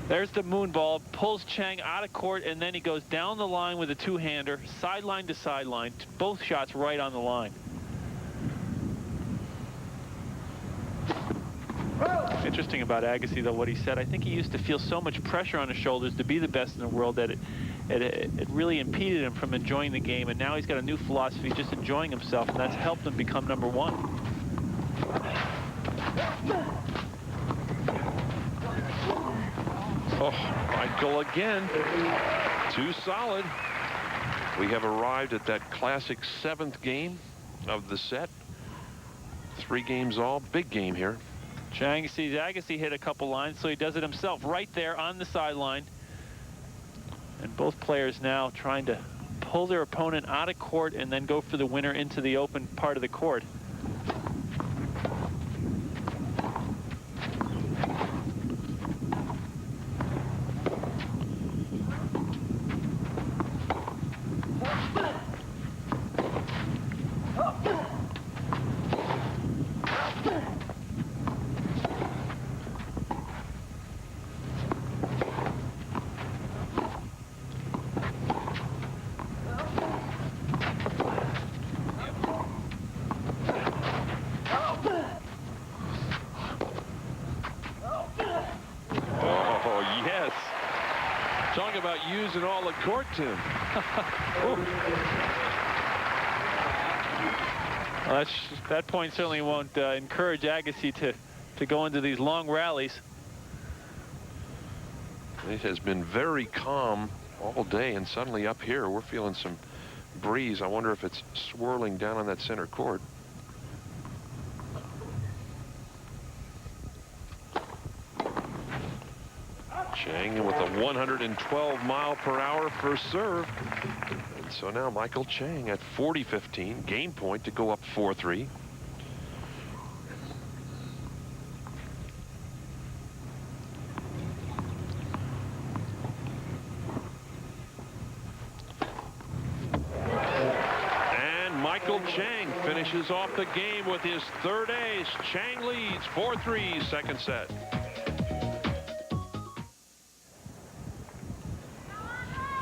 There's the moon ball, pulls Chang out of court, and then he goes down the line with a two-hander, sideline to sideline. Both shots right on the line. Interesting about Agassi, though, what he said. I think he used to feel so much pressure on his shoulders to be the best in the world that it really impeded him from enjoying the game. And now he's got a new philosophy, just enjoying himself, and that's helped him become #1.
Oh, Michael again. Too solid. We have arrived at that classic 7th game of the set. 3 games all. Big game here.
Chang sees Agassi hit a couple lines, so he does it himself right there on the sideline. And both players now trying to pull their opponent out of court and then go for the winner into the open part of the court.
Talk about using all the court, Tim.
Well, that point certainly won't encourage Agassi to go into these long rallies.
It has been very calm all day, and suddenly up here we're feeling some breeze. I wonder if it's swirling down on that center court. Chang with a 112-mile-per-hour first serve. And so now Michael Chang at 40-15, game point to go up 4-3. And Michael Chang finishes off the game with his 3rd ace. Chang leads 4-3, second set.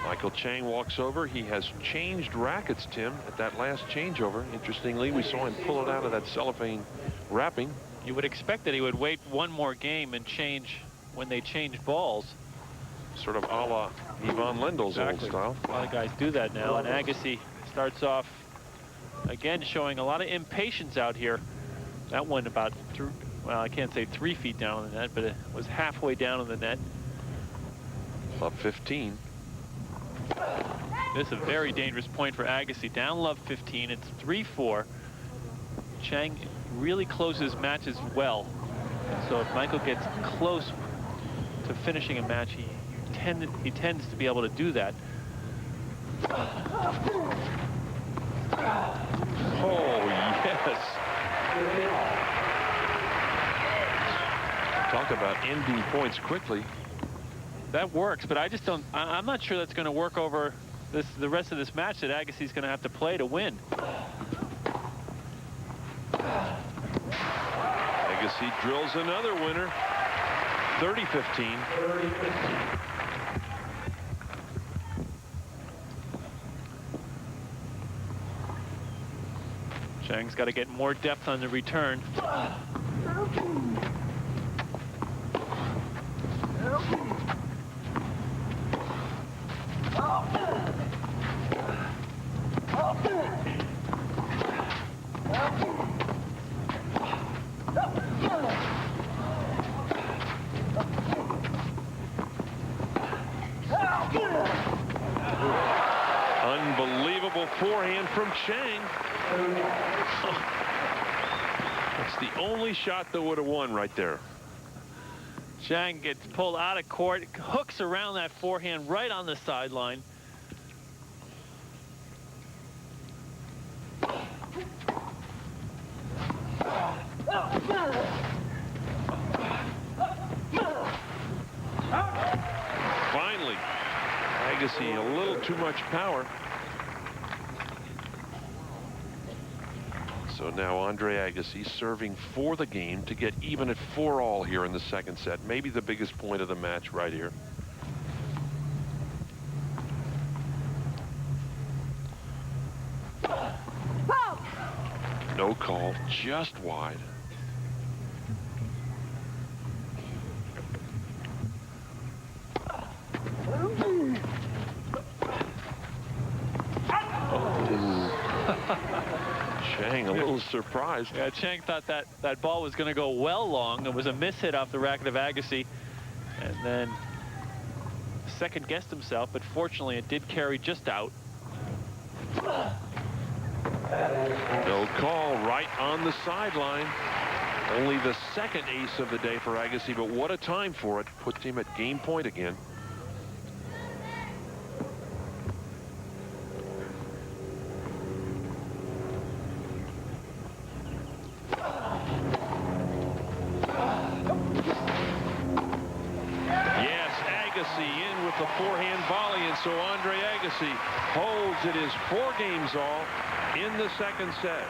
Michael Chang walks over. He has changed rackets, Tim, at that last changeover. Interestingly, we saw him pull it out of that cellophane wrapping.
You would expect that he would wait one more game and change when they change balls.
Sort of a la Ivan Lendl's old style.
A lot of guys do that now, and Agassi Starts off again showing a lot of impatience out here. That one about, well, I can't say 3 feet down on the net, but it was halfway down on the net.
Love 15.
This is a very dangerous point for Agassi. Down love 15. It's 3-4. Chang really closes matches well. So if Michael gets close to finishing a match, he tends to be able to do that.
Oh, yes. Talk about ending points quickly.
That works, but I just don't, I'm not sure that's going to work over the rest of this match that Agassi's going to have to play to win.
Agassi drills another winner. 30-15.
Chang's got to get more depth on the return.
Unbelievable forehand from Chang. That's the only shot that would have won right there.
Chang gets pulled out of court, hooks around that forehand right on the sideline.
Finally, Agassi a little too much power. So now Andre Agassi serving for the game to get even at 4-all here in the second set. Maybe the biggest point of the match right here. No call, just wide. Chang a little surprised.
Yeah, Chang thought that ball was going to go well long. It was a miss hit off the racket of Agassi. And then second guessed himself, but fortunately it did carry just out.
No call, right on the sideline. Only the second ace of the day for Agassi, but what a time for it. Puts him at game point again. In with the forehand volley, and so Andre Agassi holds it is 4 games all in the second set.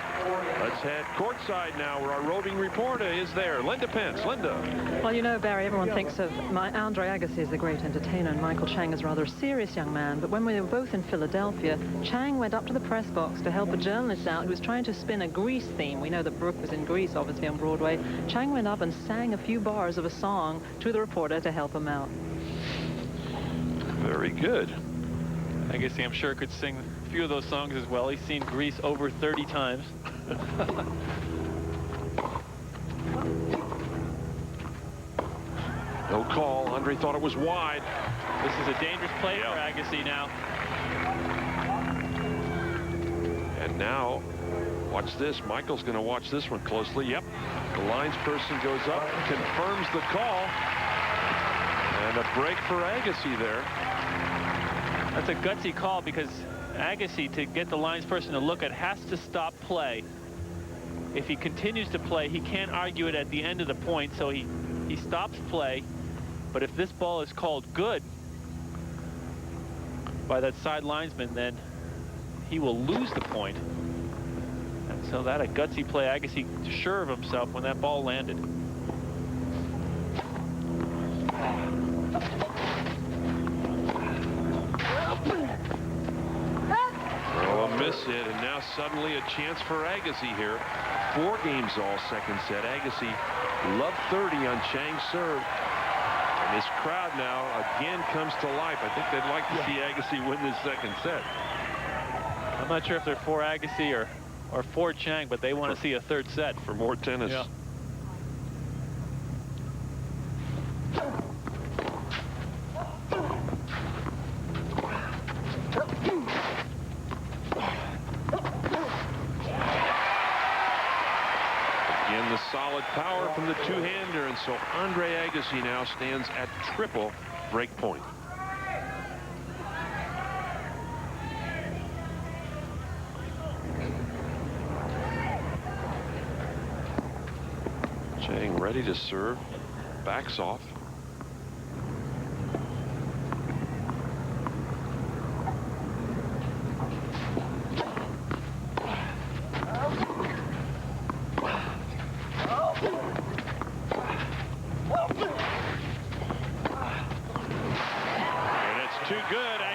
Let's head courtside now where our roving reporter is there. Linda Pence. Linda.
Well, you know, Barry, everyone thinks of Andre Agassi as the great entertainer and Michael Chang as a rather serious young man. But when we were both in Philadelphia, Chang went up to the press box to help a journalist out who was trying to spin a Grease theme. We know that Brooke was in Grease, obviously, on Broadway. Chang went up and sang a few bars of a song to the reporter to help him out.
Very good.
Agassi, I'm sure, could sing a few of those songs as well. He's seen Grease over 30 times.
No call. Andre thought it was wide.
This is a dangerous play for Agassi now.
And now, watch this. Michael's going to watch this one closely. Yep. The lines person goes up, confirms the call. And a break for Agassi there.
That's a gutsy call because Agassi, to get the lines person to look at, has to stop play. If he continues to play, he can't argue it at the end of the point, so he stops play. But if this ball is called good by that side linesman, then he will lose the point. And so that a gutsy play. Agassi sure of himself when that ball landed.
Miss it, and now suddenly a chance for Agassi here. 4 games all second set. Agassi love 30 on Chang's serve. And this crowd now again comes to life. I think they'd like to see Agassi win this second set.
I'm not sure if they're for Agassi or for Chang, but they want to see a third set.
For more tennis.
Yeah.
Again, the solid power from the two-hander, and so Andre Agassi now stands at triple break point. Chang ready to serve, backs off.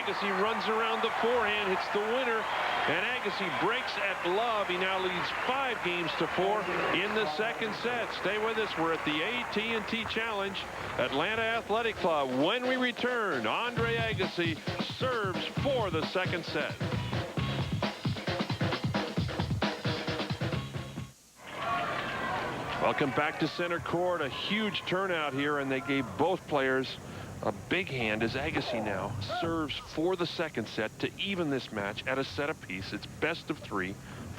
Agassi runs around the forehand, hits the winner, and Agassi breaks at love. He now leads 5 games to 4 in the second set. Stay with us. We're at the AT&T Challenge, Atlanta Athletic Club. When we return, Andre Agassi serves for the second set. Welcome back to center court. A huge turnout here, and they gave both players a big hand as Agassi now serves for the second set to even this match at a set apiece. It's best of 3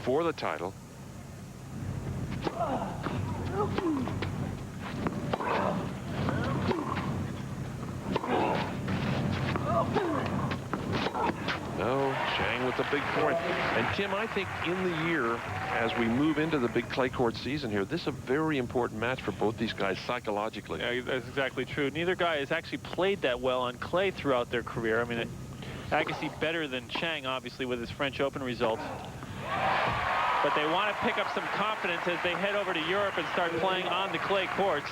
for the title. No, Chang with the big point. And Tim, I think in the year, as we move into the big clay court season here, this is a very important match for both these guys psychologically.
Yeah, that's exactly true. Neither guy has actually played that well on clay throughout their career. I mean, Agassi better than Chang, obviously, with his French Open results. But they want to pick up some confidence as they head over to Europe and start playing on the clay courts.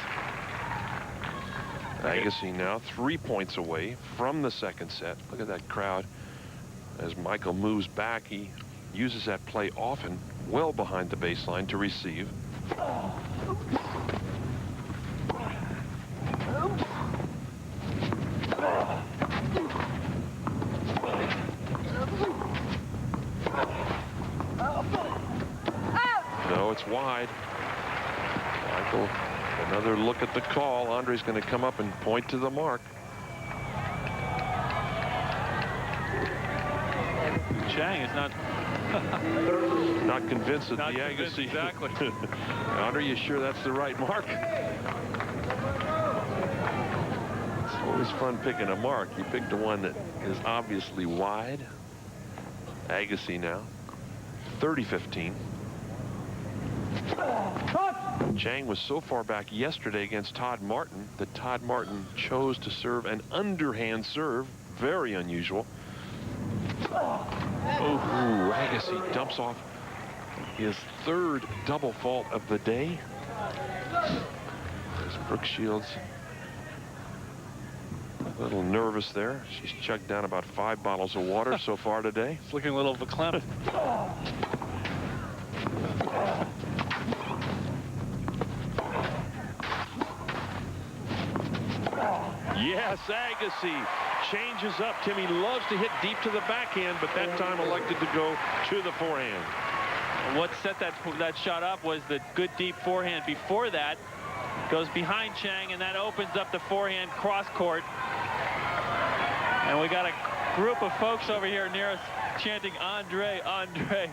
Agassi now 3 points away from the second set. Look at that crowd. As Michael moves back, he uses that play often, well behind the baseline to receive. No, it's wide. Michael, another look at the call. Andre's going to come up and point to the mark.
Chang is
not convinced that
not
the
convinced,
Agassi.
exactly.
Andre, you sure that's the right mark? It's always fun picking a mark. You picked the one that is obviously wide. Agassi now 30-15. Chang was so far back yesterday against Todd Martin that Todd Martin chose to serve an underhand serve. Very unusual. Oh, Agassi dumps off his 3rd double fault of the day. There's Brooke Shields. A little nervous there. She's chugged down about 5 bottles of water so far today.
It's looking a little verklempt.
Yes, Agassi changes up. Timmy loves to hit deep to the backhand, but that time elected to go to the forehand.
What set that shot up was the good deep forehand before that. Goes behind Chang, and that opens up the forehand cross court. And we got a group of folks over here near us chanting, Andre, Andre.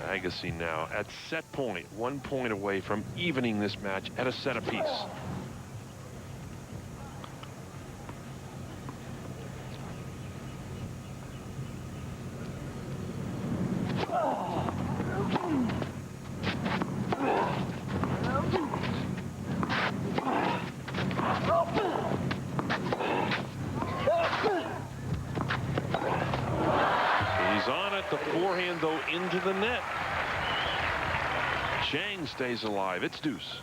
Agassi now at set point, 1 point away from evening this match at a set apiece. The forehand, though, into the net. Chang stays alive. It's deuce.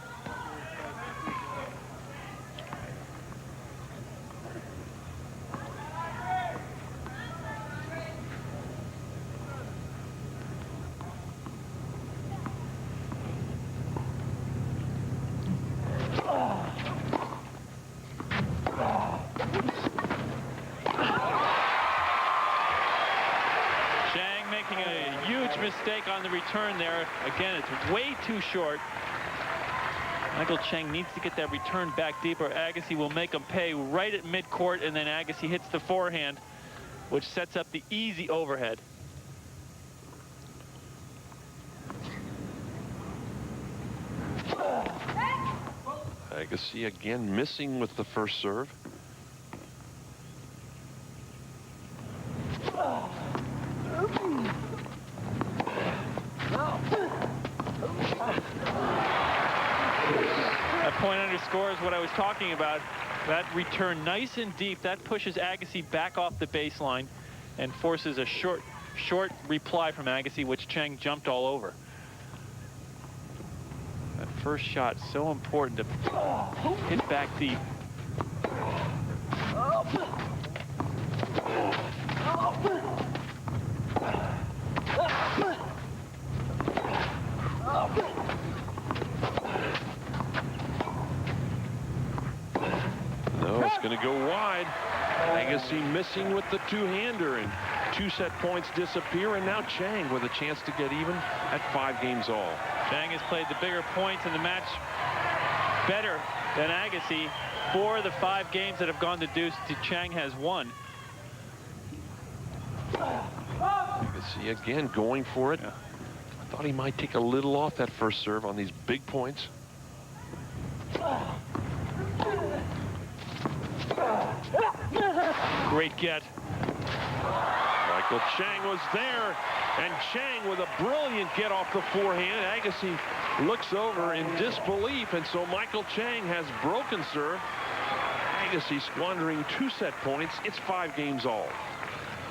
mistake on the return there. Again, it's way too short. Michael Chang needs to get that return back deeper. Agassi will make him pay right at midcourt, and then Agassi hits the forehand, which sets up the easy overhead.
Agassi again missing with the first serve.
That point underscores what I was talking about. That return nice and deep. That pushes Agassi back off the baseline and forces a short reply from Agassi, which Chang jumped all over. That first shot, so important to hit back deep.
No, it's going to go wide. Agassi missing with the two-hander, and 2 set points disappear, and now Chang with a chance to get even at 5 games all.
Chang has played the bigger points in the match better than Agassi. 4 of the 5 games that have gone to deuce, Chang has won.
Agassi again going for it.
Yeah.
I thought he might take a little off that first serve on these big points.
Great get.
Michael Chang was there, and Chang with a brilliant get off the forehand. Agassi looks over in disbelief, and so Michael Chang has broken serve. Agassi squandering 2 set points. It's 5 games all.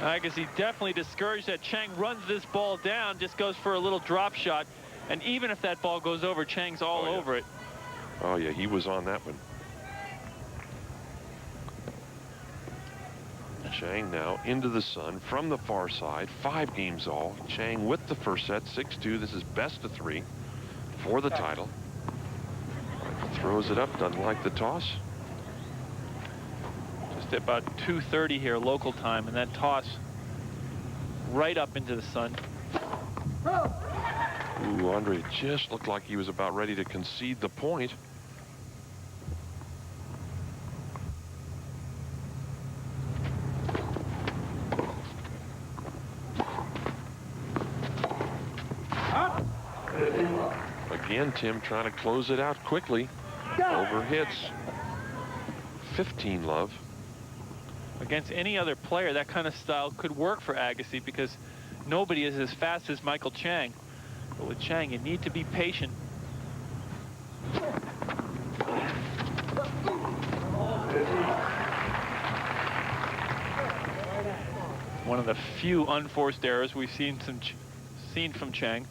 Agassi definitely discouraged that Chang runs this ball down, just goes for a little drop shot, and even if that ball goes over, Chang's all over it.
Oh yeah, he was on that one. Chang now into the sun from the far side. 5 games all. Chang with the first set, 6-2. This is best of 3 for the title. Throws it up, doesn't like the toss.
Just about 2:30 here local time, and that toss right up into the sun.
Ooh, Andre just looked like he was about ready to concede the point. Again, Tim trying to close it out quickly. Over hits. 15 love.
Against any other player, that kind of style could work for Agassi because nobody is as fast as Michael Chang. But with Chang, you need to be patient. One of the few unforced errors we've seen from Chang.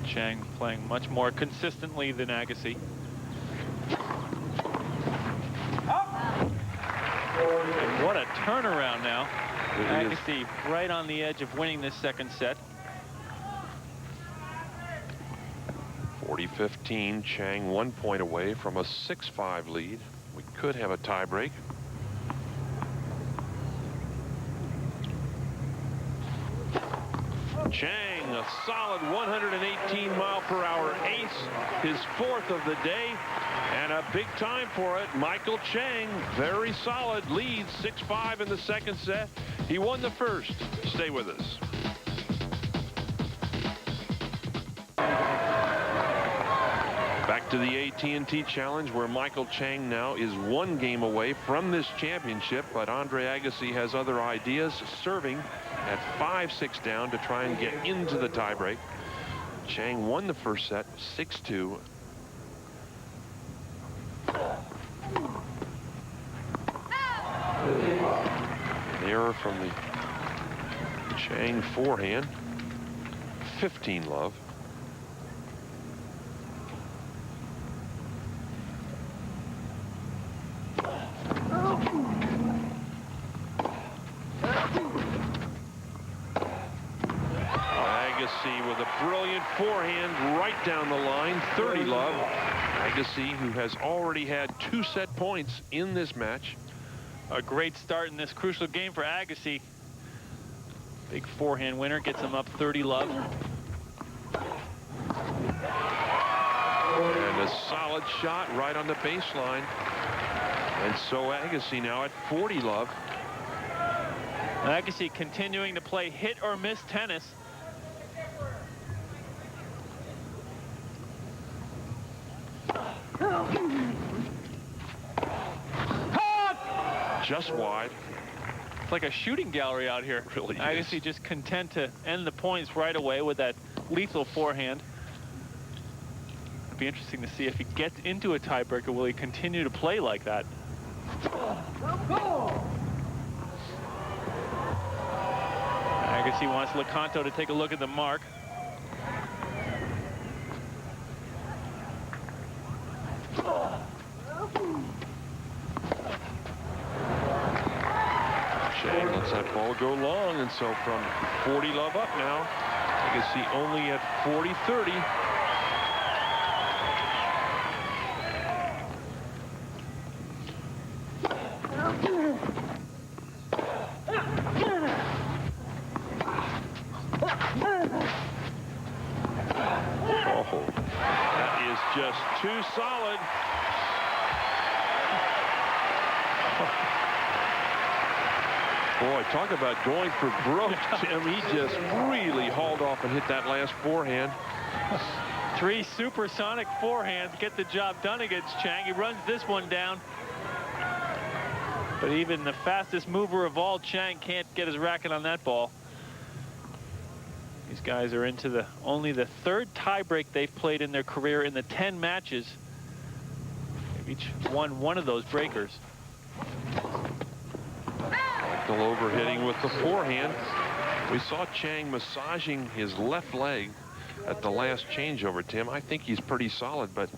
Chang playing much more consistently than Agassi. And what a turnaround now. Agassi right on the edge of winning this second set.
40-15. Chang 1 point away from a 6-5 lead. We could have a tiebreak. Chang, a solid 118-mile-per-hour ace, his 4th of the day, and a big time for it. Michael Chang, very solid, leads 6-5 in the second set. He won the first. Stay with us. Back to the AT&T Challenge, where Michael Chang now is 1 game away from this championship, but Andre Agassi has other ideas, serving at 5-6 down to try and get into the tiebreak. Chang won the first set, 6-2. An error from the Chang forehand. 15 love. brilliant forehand right down the line. 30 love. Agassi, who has already had 2 set points in this match.
A great start in this crucial game for Agassi. Big forehand winner gets him up 30 love.
And a solid shot right on the baseline. And so Agassi now at 40 love.
Agassi continuing to play hit or miss tennis.
Just wide.
It's like a shooting gallery out here.
It really
Agassi
is.
just content to end the points right away with that lethal forehand. It'd be interesting to see if he gets into a tiebreaker. Will he continue to play like that? Agassi wants Lecanto to take a look at the mark.
Chang lets that ball go long, and so from 40 love up now, Agassi only at 40-30. Oh, that is just too solid. Boy, talk about going for broke, Tim. He just really hauled off and hit that last forehand.
3 supersonic forehands get the job done against Chang. He runs this one down. But even the fastest mover of all, Chang, can't get his racket on that ball. These guys are into only the 3rd tiebreak they've played in their career in the 10 matches. They've each won one of those breakers.
Overhitting with the forehand. We saw Chang massaging his left leg at the last changeover, Tim. I think he's pretty solid, but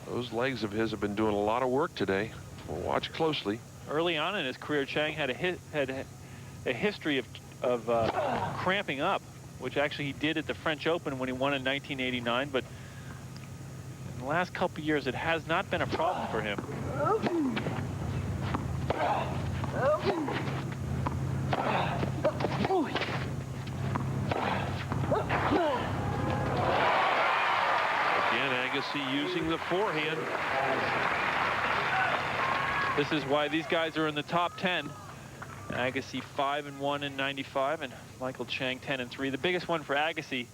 those legs of his have been doing a lot of work today. We'll watch closely.
Early on in his career, Chang had a history of cramping up, which actually he did at the French Open when he won in 1989. But in the last couple of years, it has not been a problem for him.
Again, Agassi using the forehand.
This is why these guys are in the top 10. Agassi 5-1 in 95, and Michael Chang 10-3. The biggest one for Agassi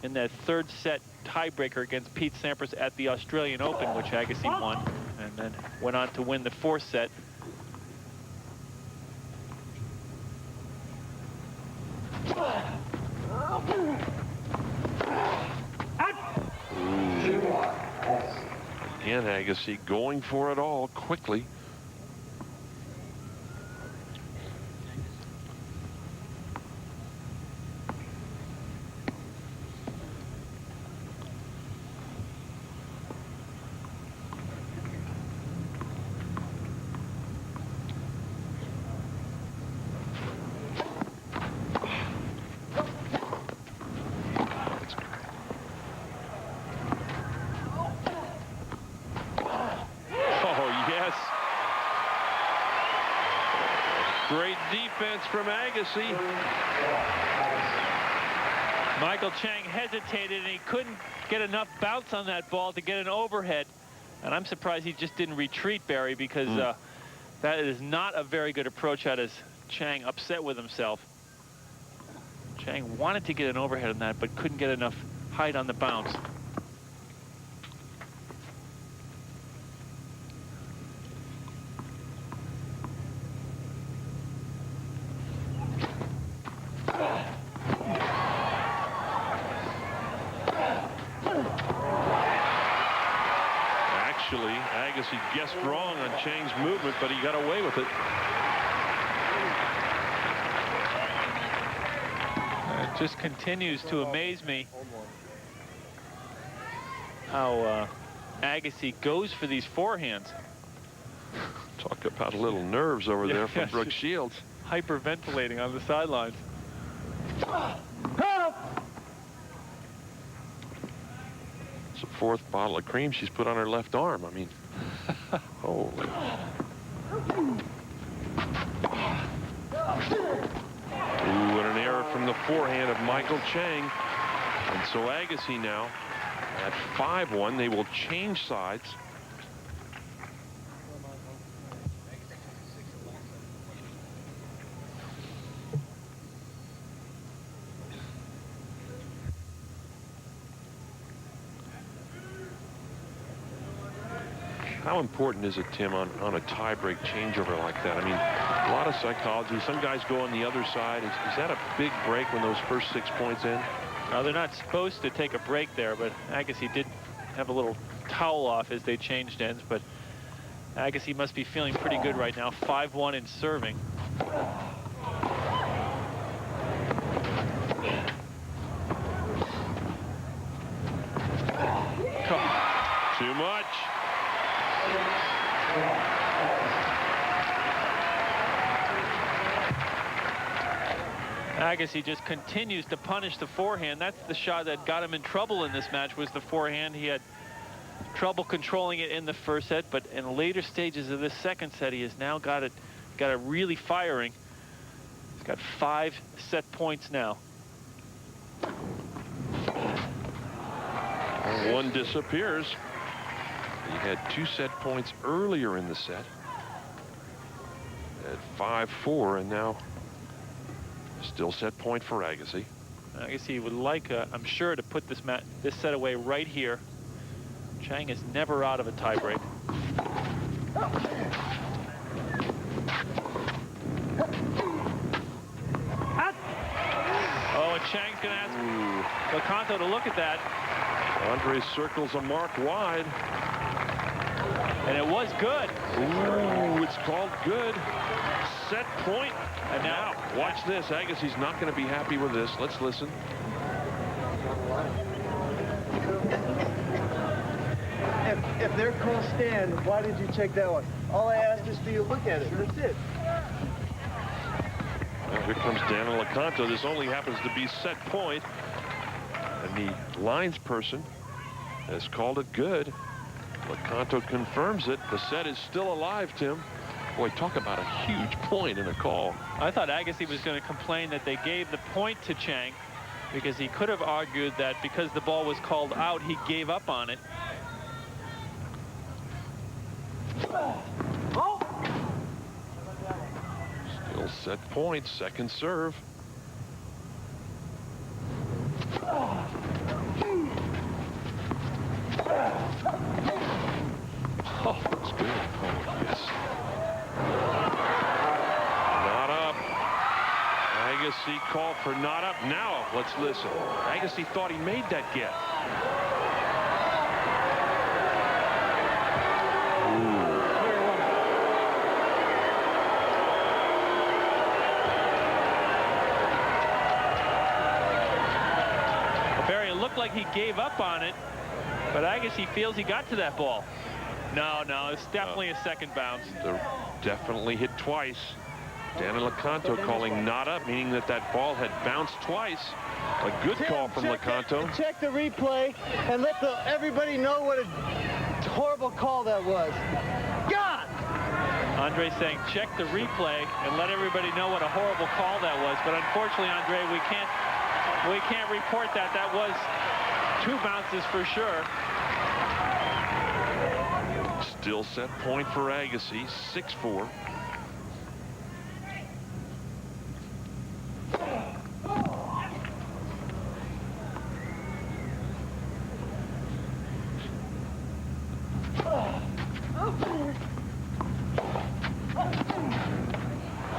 in that 3rd set tiebreaker against Pete Sampras at the Australian Open, which Agassi won, and then went on to win the 4th set.
Again, Agassi going for it all quickly. Great defense from Agassi.
Michael Chang hesitated, and he couldn't get enough bounce on that ball to get an overhead. And I'm surprised he just didn't retreat, Barry, because that is not a very good approach out as Chang upset with himself. Chang wanted to get an overhead on that, but couldn't get enough height on the bounce.
Actually, Agassi guessed wrong on Chang's movement, but he got away with it.
It just continues to amaze me how Agassi goes for these forehands.
Talk about a little nerves over there from Brooke Shields.
Hyperventilating on the sidelines.
4th bottle of cream she's put on her left arm. I mean, holy. Ooh, and an error from the forehand of Michael Chang. And so Agassi now at 5-1. They will change sides. How important is it, Tim, on a tie-break changeover like that? I mean, a lot of psychology. Some guys go on the other side. Is that a big break when those first 6 points in?
No, they're not supposed to take a break there, but Agassi did have a little towel off as they changed ends. But Agassi must be feeling pretty good right now. 5-1 in serving.
Too much.
Agassi just continues to punish the forehand. That's the shot that got him in trouble in this match, was the forehand. He had trouble controlling it in the first set, but in the later stages of this second set, he has now got it really firing. He's got 5 set points now.
One disappears. He had 2 set points earlier in the set at 5-4, and now still set point for Agassi.
Agassi would like, I'm sure, to put this set away right here. Chang is never out of a tiebreak. Oh, and Chang's going to ask Lecanto to look at that.
Andre circles a mark wide.
And it was good.
Ooh, it's called good. Set point. And now, watch this. Agassi's not going to be happy with this. Let's listen.
If their call stand, why did you check that one? All I asked is for you to look at it. That's it.
Well, here comes Daniel Lecanto. This only happens to be set point. And the lines person has called it good. Lecanto confirms it. The set is still alive, Tim. Boy, talk about a huge point in a call.
I thought Agassi was going to complain that they gave the point to Chang, because he could have argued that because the ball was called out, he gave up on it.
Still set point, second serve. Oh, that's good. Oh, yes. Not up. Agassi called for not up. Now, let's listen. Agassi thought he made that get.
Like he gave up on it, but Agassi feels he got to that ball. No, it's definitely a second bounce.
They're definitely hit twice. Daniel Lecanto calling not up, meaning that ball had bounced twice. A good call from Lecanto.
Check the replay and let everybody know what a horrible call that was. God!
Andre saying check the replay and let everybody know what a horrible call that was. But unfortunately, Andre, we can't report that. That was 2 bounces for sure.
Still set point for Agassi, 6-4.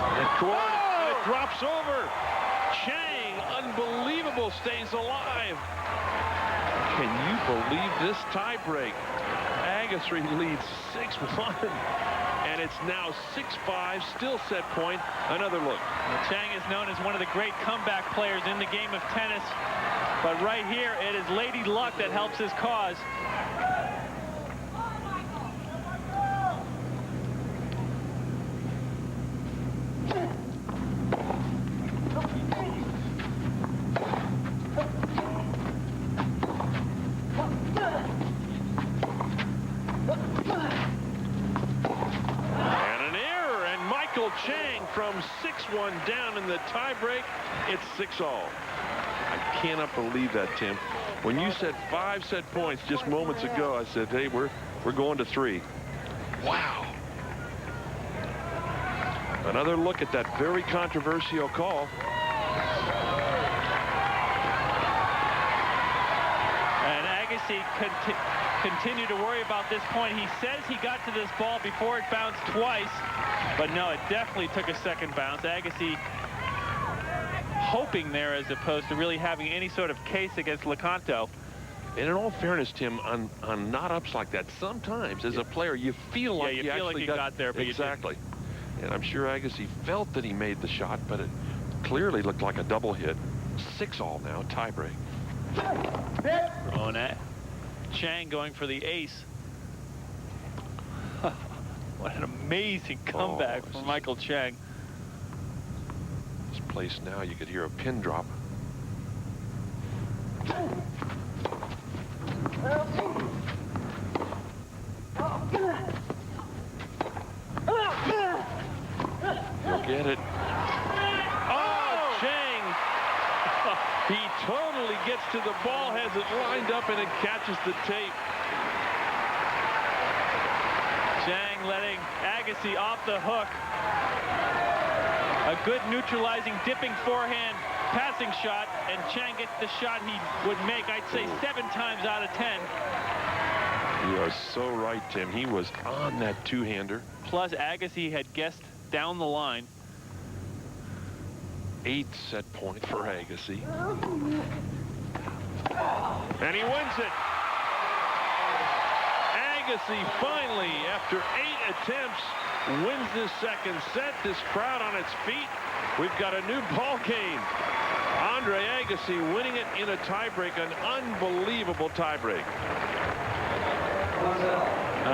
And it drops over. Chang, unbelievable, stays alive. Can you believe this tiebreak? Agassi leads 6-1, and it's now 6-5, still set point. Another look.
Well, Chang is known as one of the great comeback players in the game of tennis, but right here it is Lady Luck that helps his cause.
from 6-1 down in the tiebreak. It's 6-all. I cannot believe that, Tim. When you said 5 set points just moments ago, I said, hey, we're going to 3. Wow. Another look at that very controversial call.
And Agassi continue to worry about this point. He says he got to this ball before it bounced twice, but no, it definitely took a second bounce. Agassi hoping there as opposed to really having any sort of case against Lecanto.
And in all fairness, Tim, on not-ups like that, sometimes as a player you feel like
you feel like you got there, but
exactly. And I'm sure Agassi felt that he made the shot, but it clearly looked like a double hit. 6-all now, tiebreak.
Chang going for the ace. What an amazing comeback from Michael Chang.
This place now, you could hear a pin drop. You'll get it. Oh, Chang! He totally gets to the ball, has it lined up, and it catches the tape.
Chang letting Agassi off the hook. A good neutralizing, dipping forehand passing shot, and Chang gets the shot he would make, I'd say, 7 times out of 10.
You are so right, Tim. He was on that two-hander.
Plus, Agassi had guessed down the line.
8 set point for Agassi. And he wins it. Agassi finally, after 8 attempts, wins this second set. This crowd on its feet. We've got a new ball game. Andre Agassi winning it in a tiebreak, an unbelievable tiebreak.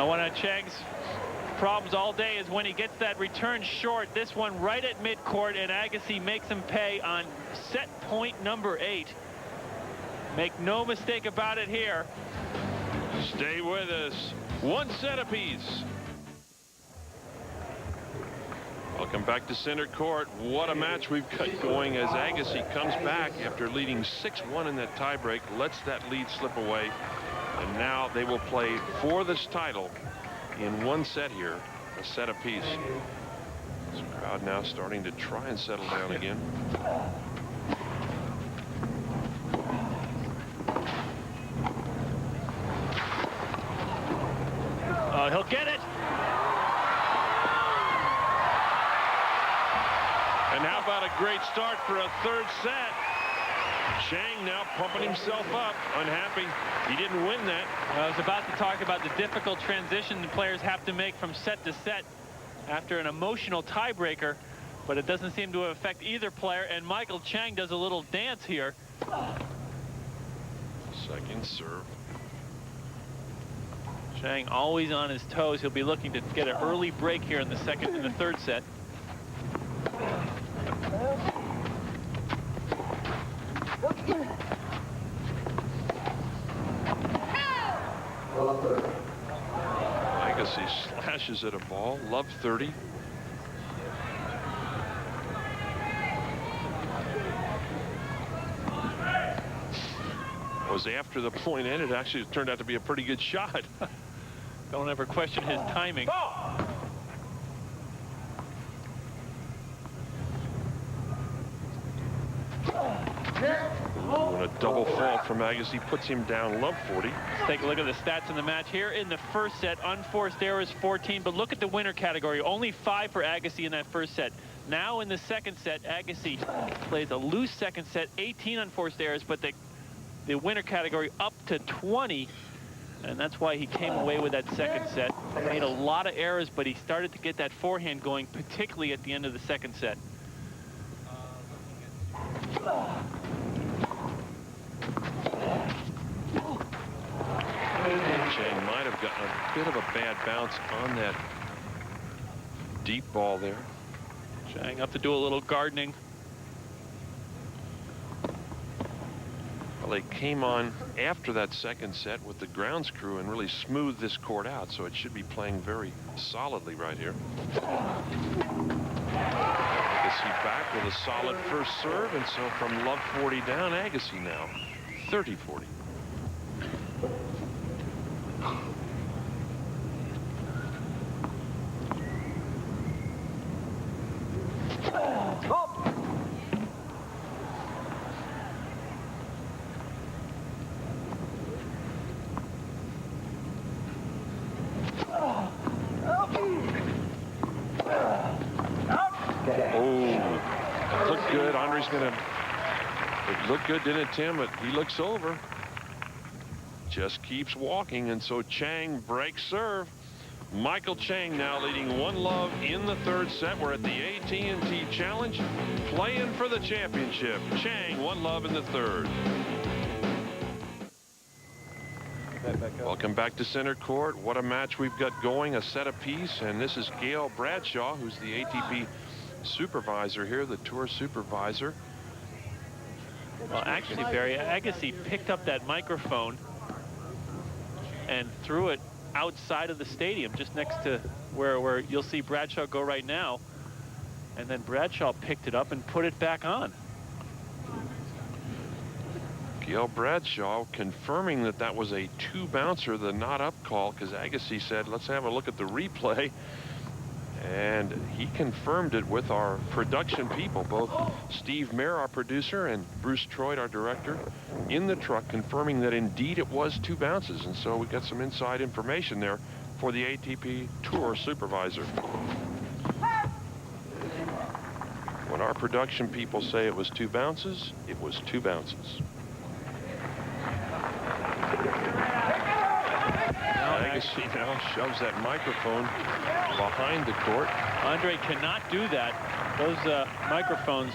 One of Chang's problems all day is when he gets that return short. This one right at midcourt, and Agassi makes him pay on set point number 8. Make no mistake about it here.
Stay with us. 1 set apiece. Welcome back to center court. What a match we've got going as Agassi comes back after leading 6-1 in that tiebreak, lets that lead slip away, and now they will play for this title in 1 set here, a set apiece. This crowd now starting to try and settle down again.
He'll get it.
And how about a great start for a 3rd set? Chang now pumping himself up, unhappy he didn't win that.
I was about to talk about the difficult transition the players have to make from set to set after an emotional tiebreaker, but it doesn't seem to affect either player, and Michael Chang does a little dance here.
Second serve.
Chang always on his toes. He'll be looking to get an early break here in the 3rd set.
Agassi slashes at a ball. Love 30. Was after the point ended, actually it turned out to be a pretty good shot.
Don't ever question his timing.
When a double fault from Agassi puts him down love 40.
Let's take a look at the stats in the match here. In the 1st set, unforced errors 14, but look at the winner category. Only 5 for Agassi in that 1st set. Now in the 2nd set, Agassi plays a loose 2nd set, 18 unforced errors, but the winner category up to 20, and that's why he came away with that 2nd set. Made a lot of errors, but he started to get that forehand going, particularly at the end of the 2nd set.
Chang might have gotten a bit of a bad bounce on that deep ball there.
Chang up to do a little gardening.
Well, they came on after that 2nd set with the grounds crew and really smoothed this court out, so it should be playing very solidly right here. Agassi back with a solid first serve, and so from love 40 down, Agassi now 30-40. It looked good, didn't it, Tim? But he looks over. Just keeps walking, and so Chang breaks serve. Michael Chang now leading 1-love in the third set. We're at the AT&T Challenge, playing for the championship. Chang 1-love in the third. Welcome back to center court. What a match we've got going, a set apiece, and this is Gail Bradshaw, who's the ATP supervisor here, the tour supervisor.
Well, actually, Barry, Agassi picked up that microphone and threw it outside of the stadium, just next to where you'll see Bradshaw go right now. And then Bradshaw picked it up and put it back on.
Gail Bradshaw confirming that that was a 2-bouncer, the not up call, because Agassi said, let's have a look at the replay. And he confirmed it with our production people, both Steve Mayer, our producer, and Bruce Troyd, our director, in the truck, confirming that indeed it was 2 bounces. And so we got some inside information there for the ATP Tour supervisor. When our production people say it was 2 bounces, it was 2 bounces. Agassi now shoves that microphone behind the court.
Andre cannot do that. Those microphones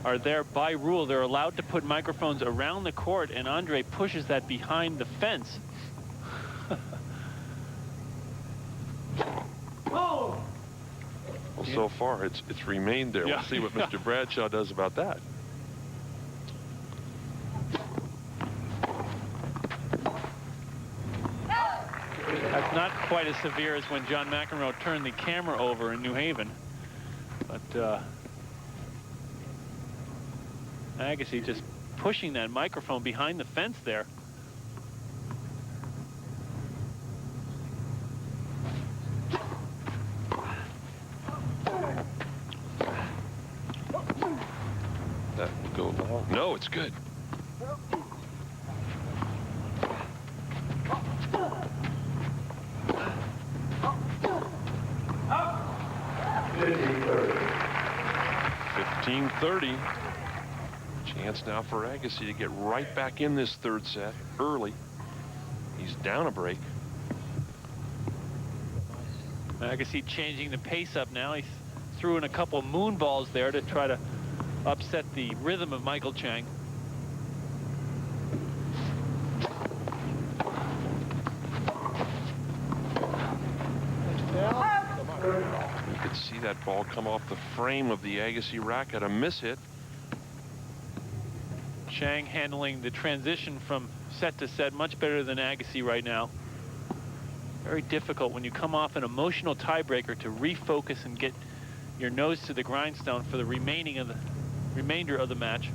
are there by rule. They're allowed to put microphones around the court, and Andre pushes that behind the fence.
Well, so far it's remained there.
Yeah.
We'll see what Mr. Bradshaw does about that.
That's not quite as severe as when John McEnroe turned the camera over in New Haven. But Agassi just pushing that microphone behind the fence there.
That will go long. No, it's good. .1530. Chance now for Agassi to get right back in this third set early. He's down a break.
Agassi changing the pace up now. He threw in a couple moon balls there to try to upset the rhythm of Michael Chang.
You could see that ball come off the frame of the Agassi racket, a miss hit.
Chang handling the transition from set to set much better than Agassi right now. Very difficult when you come off an emotional tiebreaker to refocus and get your nose to the grindstone for the remainder of the match.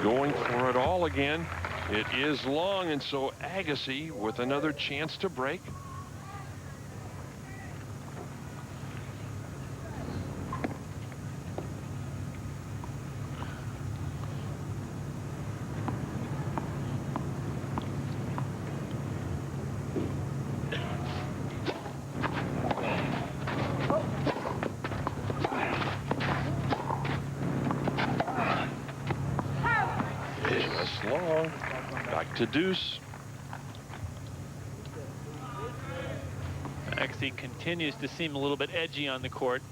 Going for it all again. It is long, and so Agassi with another chance to break. Long. Back to deuce.
Agassi continues to seem a little bit edgy on the court.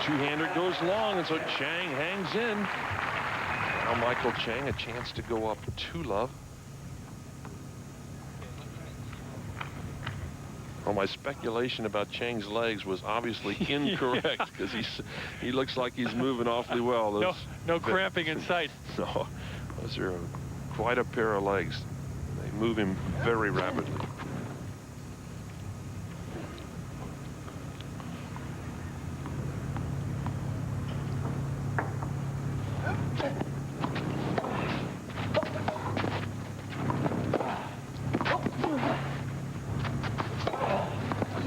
Two-hander goes long, and so Chang hangs in. Now Michael Chang a chance to go up 2-love. Well, my speculation about Chang's legs was obviously incorrect because he looks like he's moving awfully well. Those,
no cramping in sight.
No, those are quite a pair of legs. They move him very rapidly.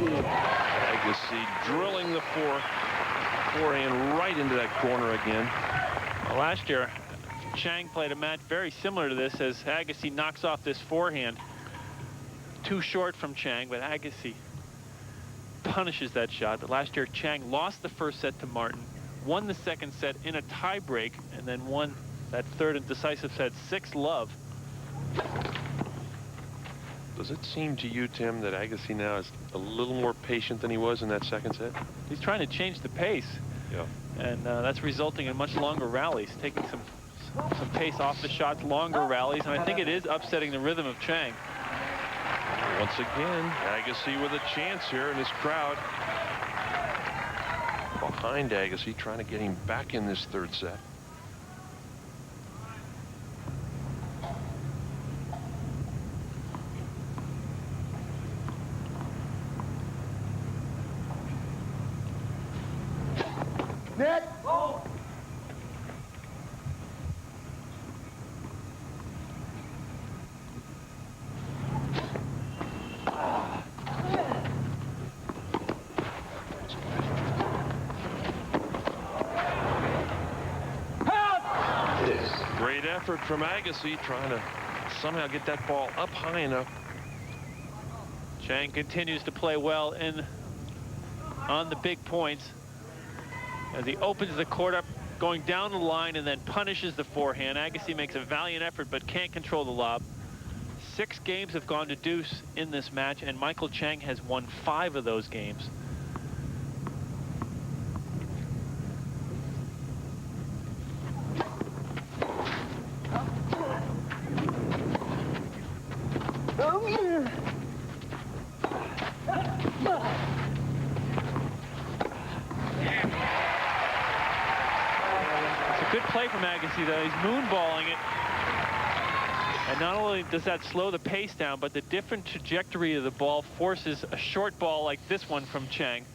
Agassi drilling the forehand right into that corner again.
Well, last year, Chang played a match very similar to this as Agassi knocks off this forehand. Too short from Chang, but Agassi punishes that shot. But last year, Chang lost the first set to Martin, won the second set in a tiebreak, and then won that third and decisive set 6-love.
Does it seem to you, Tim, that Agassi now is a little more patient than he was in that second set?
He's trying to change the pace.
Yeah.
And that's resulting in much longer rallies, taking some pace off the shots, longer rallies, and I think it is upsetting the rhythm of Chang.
Once again, Agassi with a chance here in this crowd. Behind Agassi, trying to get him back in this third set.
Net.
Great effort from Agassi, trying to somehow get that ball up high enough.
Chang continues to play well on the big points as he opens the court up, going down the line, and then punishes the forehand. Agassi makes a valiant effort but can't control the lob. 6 games have gone to deuce in this match, and Michael Chang has won 5 of those games. Good play from Agassi, though. He's moonballing it. And not only does that slow the pace down, but the different trajectory of the ball forces a short ball like this one from Chang.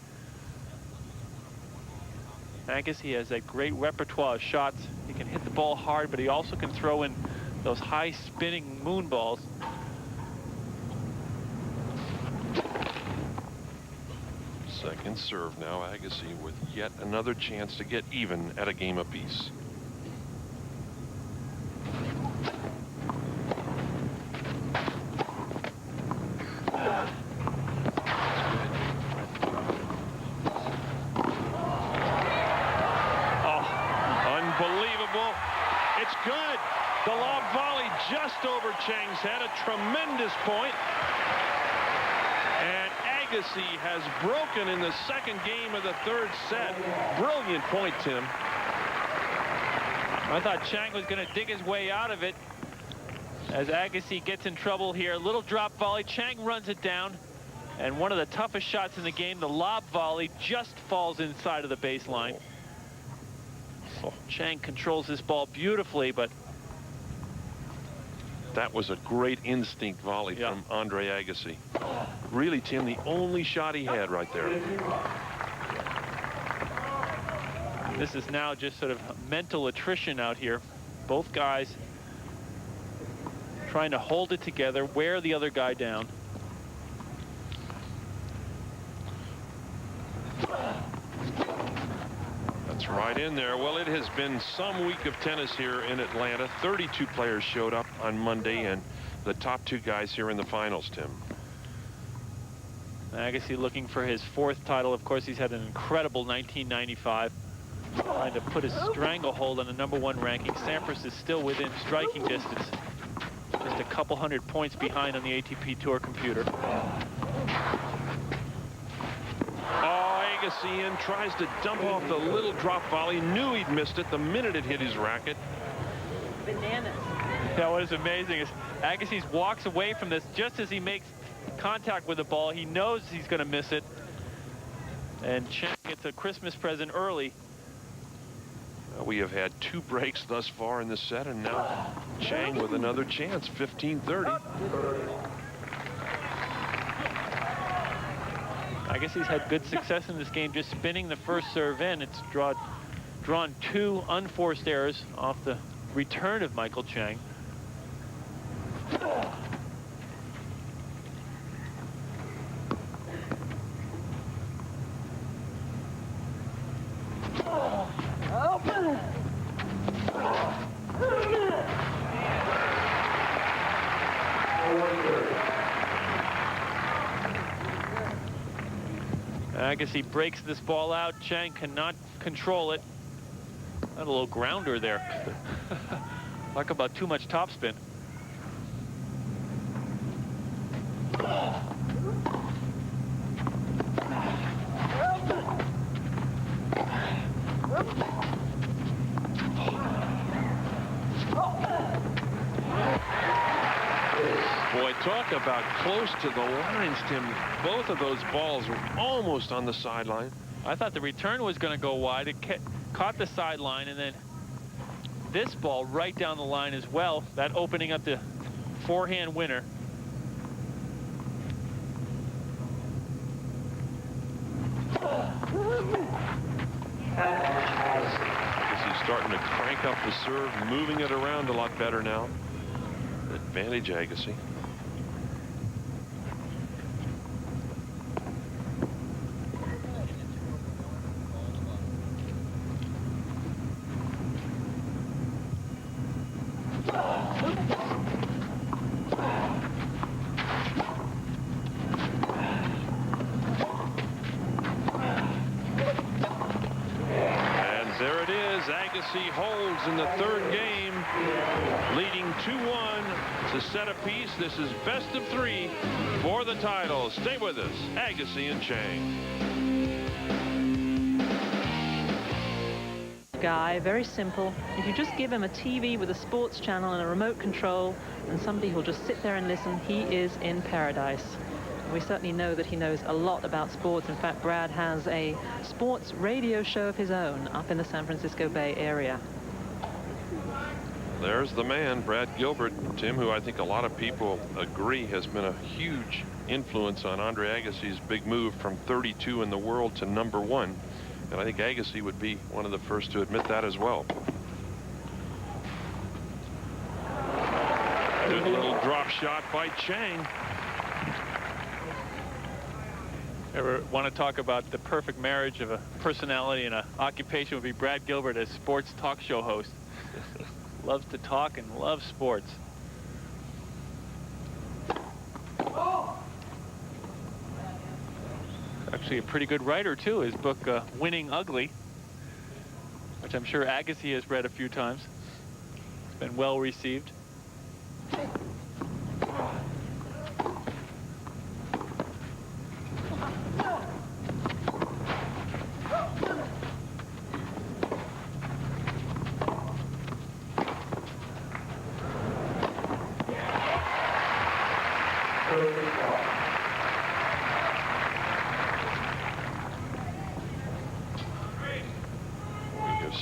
Agassi has a great repertoire of shots. He can hit the ball hard, but he also can throw in those high spinning moon balls.
Second serve now, Agassi with yet another chance to get even at a game apiece. Good. The lob volley just over Chang's head. A tremendous point. And Agassi has broken in the second game of the third set. Brilliant point, Tim.
I thought Chang was going to dig his way out of it as Agassi gets in trouble here. Little drop volley. Chang runs it down. And one of the toughest shots in the game, the lob volley, just falls inside of the baseline. Chang controls this ball beautifully, but
that was a great instinct volley from Andre Agassi. Really, Tim, the only shot he had right there.
This is now just sort of mental attrition out here. Both guys trying to hold it together, wear the other guy down.
That's right in there. Well, it has been some week of tennis here in Atlanta. 32 players showed up on Monday, and the top 2 guys here in the finals, Tim.
Agassi looking for his 4th title. Of course, he's had an incredible 1995. Trying to put his stranglehold on the #1 ranking. Sampras is still within striking distance. Just a couple hundred points behind on the ATP Tour computer.
Oh, Agassi in, tries to dump off the little drop volley. Knew he'd missed it the minute it hit his racket.
Bananas.
Yeah, what is amazing is Agassi walks away from this just as he makes contact with the ball. He knows he's going to miss it. And Chang gets a Christmas present early.
We have had 2 breaks thus far in this set, and now Chang with another chance, 15-30.
I guess he's had good success in this game just spinning the first serve in. It's drawn 2 unforced errors off the return of Michael Chang. Agassi breaks this ball out. Chang cannot control it. Got a little grounder there. Talk about too much topspin.
Boy, talk about close to the lines, Tim. Both of those balls were almost on the sideline.
I thought the return was going to go wide. It caught the sideline, and then this ball right down the line as well. That opening up the forehand winner.
He's starting to crank up the serve, moving it around a lot better now. Advantage Agassi. Agassi holds in the 3rd game, leading 2-1 to set a piece. This is best of 3 for the title. Stay with us. Agassi and Chang.
Guy, very simple. If you just give him a TV with a sports channel and a remote control and somebody who'll just sit there and listen, he is in paradise. We certainly know that he knows a lot about sports. In fact, Brad has a sports radio show of his own up in the San Francisco Bay Area.
There's the man, Brad Gilbert, Tim, who I think a lot of people agree has been a huge influence on Andre Agassi's big move from 32 in the world to #1. And I think Agassi would be one of the first to admit that as well. Good little drop shot by Chang.
Ever want to talk about the perfect marriage of a personality and an occupation would be Brad Gilbert as sports talk show host. Loves to talk and loves sports. Actually a pretty good writer too. His book Winning Ugly, which I'm sure Agassi has read a few times. It's been well received.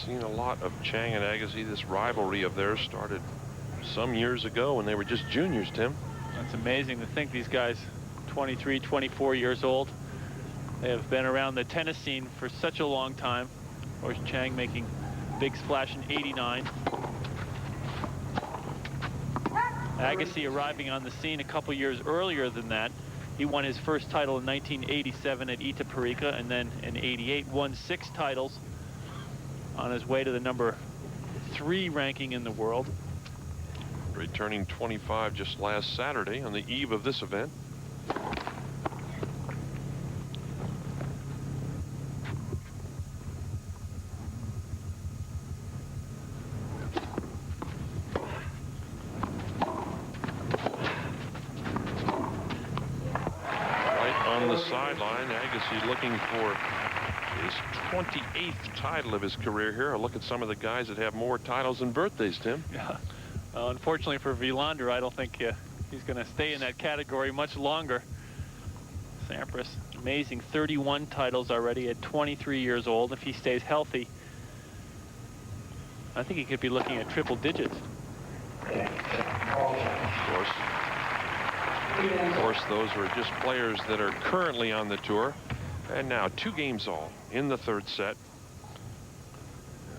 Seen a lot of Chang and Agassi. This rivalry of theirs started some years ago when they were just juniors, Tim.
That's amazing to think these guys, 23, 24 years old. They have been around the tennis scene for such a long time. Of course, Chang making big splash in '89. Agassi arriving on the scene a couple years earlier than that. He won his first title in 1987 at Itaparica, and then in '88 won 6 titles. On his way to the #3 ranking in the world.
Returning 25 just last Saturday on the eve of this event. Right on the sideline, Agassi looking for his 28th title of his career here. A look at some of the guys that have more titles than birthdays, Tim.
Yeah. Unfortunately for Wilander, I don't think he's going to stay in that category much longer. Sampras, amazing 31 titles already at 23 years old. If he stays healthy, I think he could be looking at triple digits.
Of course, those are just players that are currently on the tour. And now 2 games all in the 3rd set.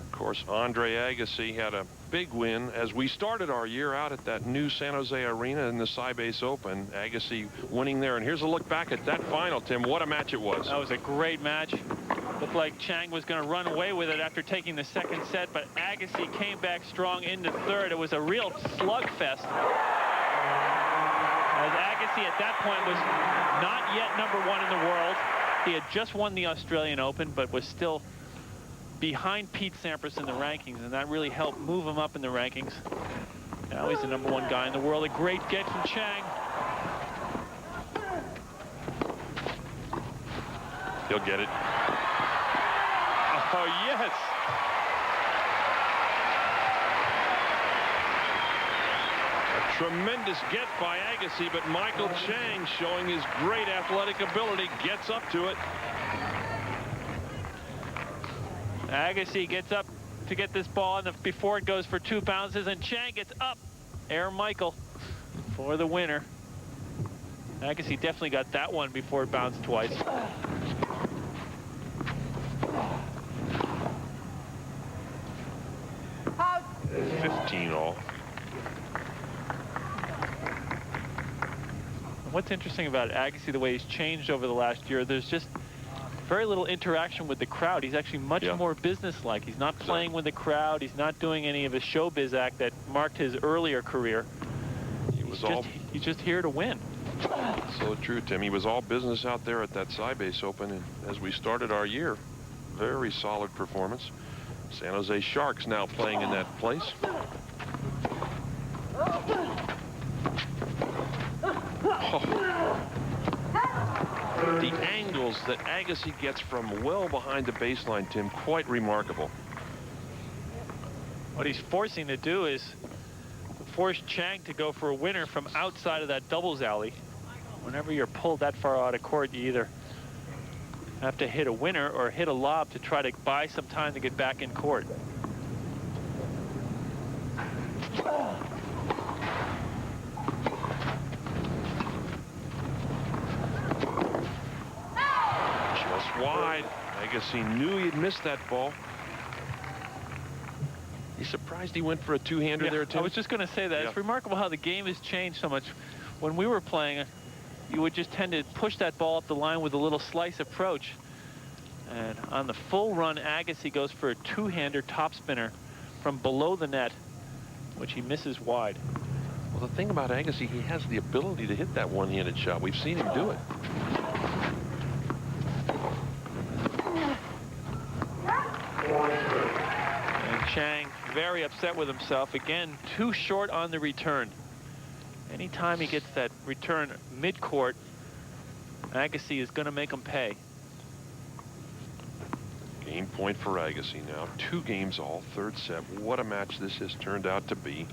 Of course, Andre Agassi had a big win as we started our year out at that new San Jose arena in the Sybase Open. Agassi winning there. And here's a look back at that final, Tim. What a match it was.
That was a great match. Looked like Chang was going to run away with it after taking the 2nd set, but Agassi came back strong into 3rd. It was a real slugfest, as Agassi at that point was not yet #1 in the world. He had just won the Australian Open, but was still behind Pete Sampras in the rankings, and that really helped move him up in the rankings. Now he's the #1 guy in the world. A great get from Chang.
He'll get it.
Oh, yes.
A tremendous get by Agassi, but Michael Chang, showing his great athletic ability, gets up to it.
Agassi gets up to get this ball before it goes for 2 bounces, and Chang gets up. Air Michael for the winner. Agassi definitely got that one before it bounced twice.
15 all.
What's interesting about Agassi, the way he's changed over the last year, there's just very little interaction with the crowd. He's actually much more businesslike. He's not playing with the crowd. He's not doing any of his showbiz act that marked his earlier career. He's just here to win.
So true, Tim. He was all business out there at that Sybase Open, and as we started our year, very solid performance. San Jose Sharks now playing in that place. The angles that Agassi gets from well behind the baseline, Tim, quite remarkable.
What he's forcing to do is force Chang to go for a winner from outside of that doubles alley. Whenever you're pulled that far out of court, you either have to hit a winner or hit a lob to try to buy some time to get back in court.
Just wide. Agassi knew he'd missed that ball. You surprised he went for a two-hander there, Tim?
I was just going to say that. It's remarkable how the game has changed so much. When we were playing, you would just tend to push that ball up the line with a little slice approach. And on the full run, Agassi goes for a two-hander topspinner from below the net, which he misses wide.
Well, the thing about Agassi, he has the ability to hit that one-handed shot. We've seen him do it.
And Chang very upset with himself. Again, too short on the return. Anytime he gets that return mid-court, Agassi is going to make him pay.
Game point for Agassi now. 2 games all, third set. What a match this has turned out to be.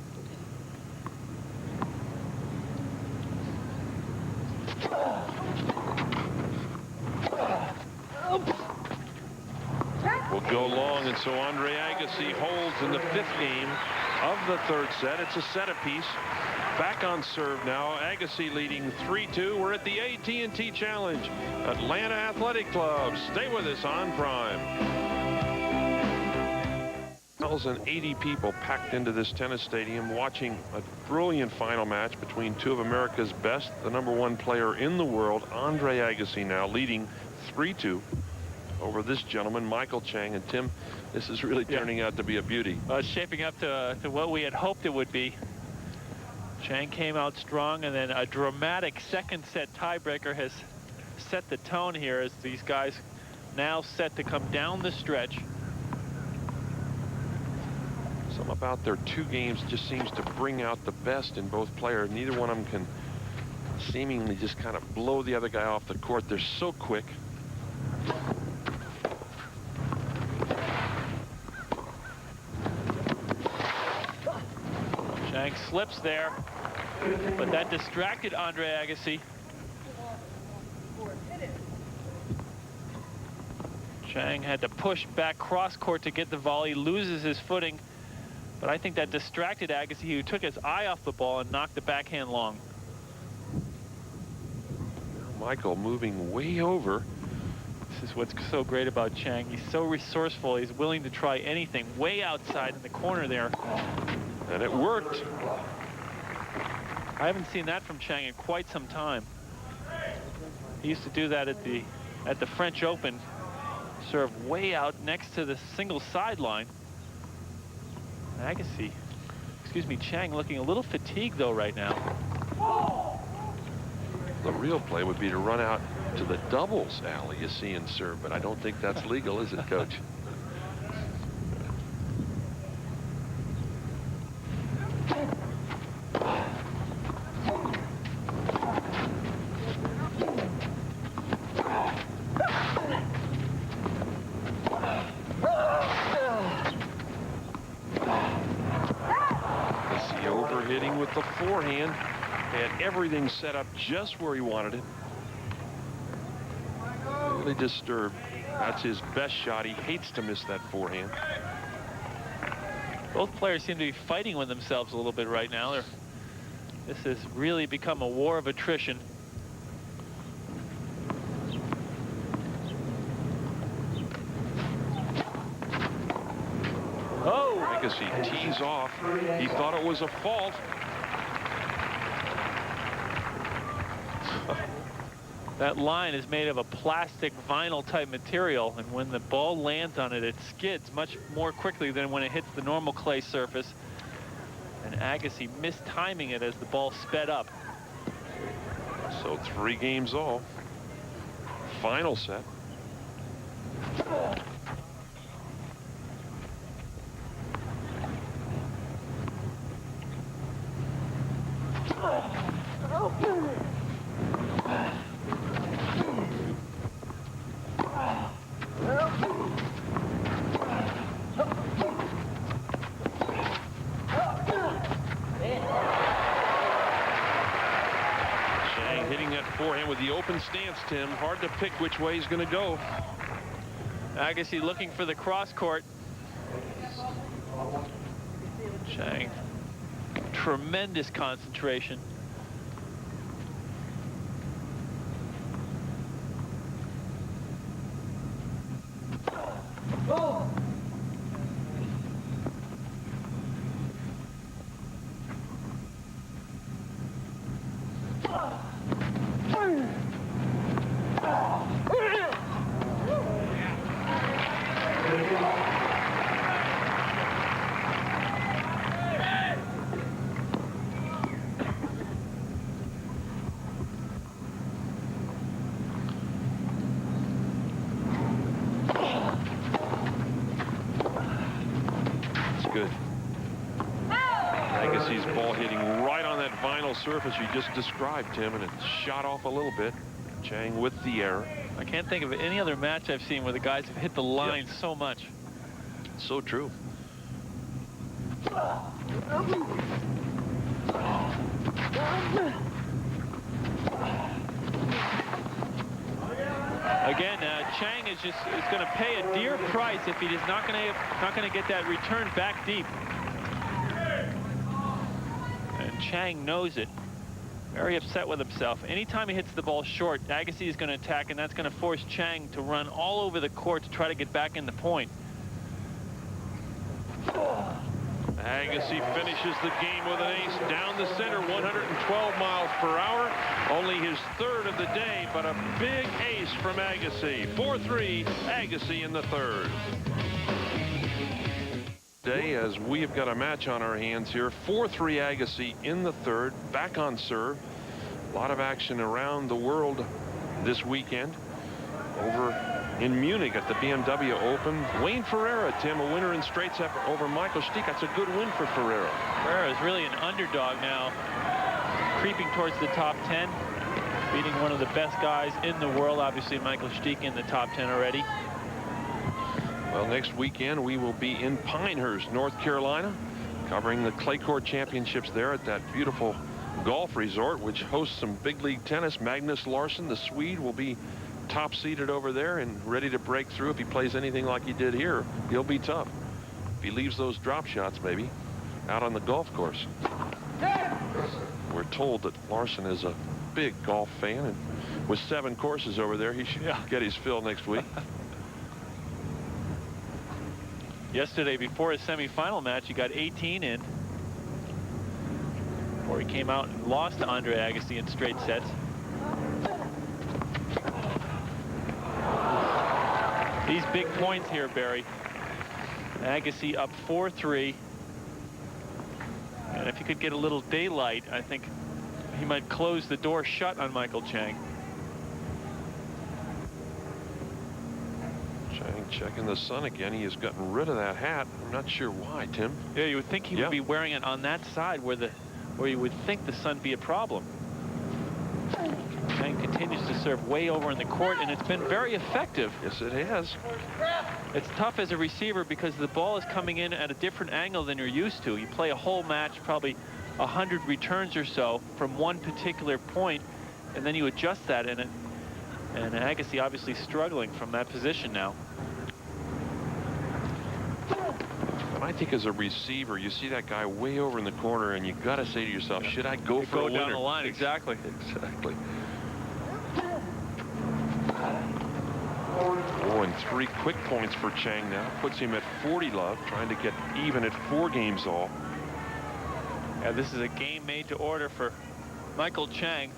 Will go long, and so Andre Agassi holds in the 5th game of the third set. It's a set apiece. Back on serve now. Agassi leading 3-2. We're at the AT&T Challenge. Atlanta Athletic Club. Stay with us on Prime. 1,080 people packed into this tennis stadium watching a brilliant final match between 2 of America's best. The #1 player in the world, Andre Agassi, now leading 3-2 over this gentleman, Michael Chang. And Tim, this is really turning out to be a beauty.
It's shaping up to what we had hoped it would be. Chang came out strong, and then a dramatic second set tiebreaker has set the tone here as these guys now set to come down the stretch.
Something about their 2 games just seems to bring out the best in both players. Neither one of them can seemingly just kind of blow the other guy off the court. They're so quick.
Chang slips there, but that distracted Andre Agassi. Chang had to push back cross court to get the volley, loses his footing, but I think that distracted Agassi, who took his eye off the ball and knocked the backhand long.
Michael moving way over.
This is what's so great about Chang. He's so resourceful. He's willing to try anything way outside in the corner there.
And it worked.
I haven't seen that from Chang in quite some time. He used to do that at the French Open. Serve way out next to the single sideline. Agassi, excuse me, Chang looking a little fatigued though right now.
The real play would be to run out to the doubles alley you see in serve, but I don't think that's legal, is it, Coach? Overhitting with the forehand. Had everything set up just where he wanted it. Really disturbed. That's his best shot. He hates to miss that forehand.
Both players seem to be fighting with themselves a little bit right now. This has really become a war of attrition. Oh!
Agassi tees off. He thought it was a fault.
That line is made of a plastic vinyl type material, and when the ball lands on it, it skids much more quickly than when it hits the normal clay surface. And Agassi mistiming it as the ball sped up.
So 3 games all. Final set. Chang hitting that forehand with the open stance, Tim. Hard to pick which way he's going to go.
Agassi looking for the cross court. Chang, tremendous concentration.
Good. Agassi's ball hitting right on that vinyl surface you just described, Tim, and it shot off a little bit. Chang with the error.
I can't think of any other match I've seen where the guys have hit the line so much.
So true.
Again, Chang is going to pay a dear price if he is not going to get that return back deep. And Chang knows it. Very upset with himself. Anytime he hits the ball short, Agassi is going to attack, and that's going to force Chang to run all over the court to try to get back in the point.
Agassi finishes the game with an ace down the center, 112 miles per hour. Only his 3rd of the day, but a big ace from Agassi. 4-3, Agassi in the 3rd. Today, as we have got a match on our hands here, 4-3 Agassi in the 3rd, back on serve. A lot of action around the world this weekend. Over in Munich at the BMW Open. Wayne Ferreira, Tim, a winner in straight set over Michael Stich. That's a good win for Ferreira.
Ferreira is really an underdog now, creeping towards the top 10, beating one of the best guys in the world. Obviously, Michael Stich in the top 10 already.
Well, next weekend we will be in Pinehurst, North Carolina. covering the clay court championships there at that beautiful golf resort, which hosts some big league tennis. Magnus Larsson, the Swede, will be top seeded over there and ready to break through. If he plays anything like he did here, he'll be tough. If he leaves those drop shots, maybe, out on the golf course. We're told that Larsson is a big golf fan, and with 7 courses over there, he should get his fill next week.
Yesterday, before his semifinal match, he got 18 in before he came out and lost to Andre Agassi in straight sets. These big points here, Barry. Agassi up 4-3. And if he could get a little daylight, I think he might close the door shut on Michael Chang.
Chang checking the sun again. He has gotten rid of that hat. I'm not sure why, Tim.
Yeah, you would think he would be wearing it on that side where you would think the sun be a problem. Chang continues to serve way over in the court, and it's been very effective.
Yes, it has.
It's tough as a receiver because the ball is coming in at a different angle than you're used to. You play a whole match, probably 100 returns or so from one particular point, and then you adjust that in it. And Agassi obviously struggling from that position now.
And I think as a receiver, you see that guy way over in the corner, and you got to say to yourself, should I go for a winner?
Go down the line, exactly.
Exactly. Oh, and 3 quick points for Chang now. Puts him at 40 love, trying to get even at 4 games all.
Yeah, this is a game made to order for Michael Chang.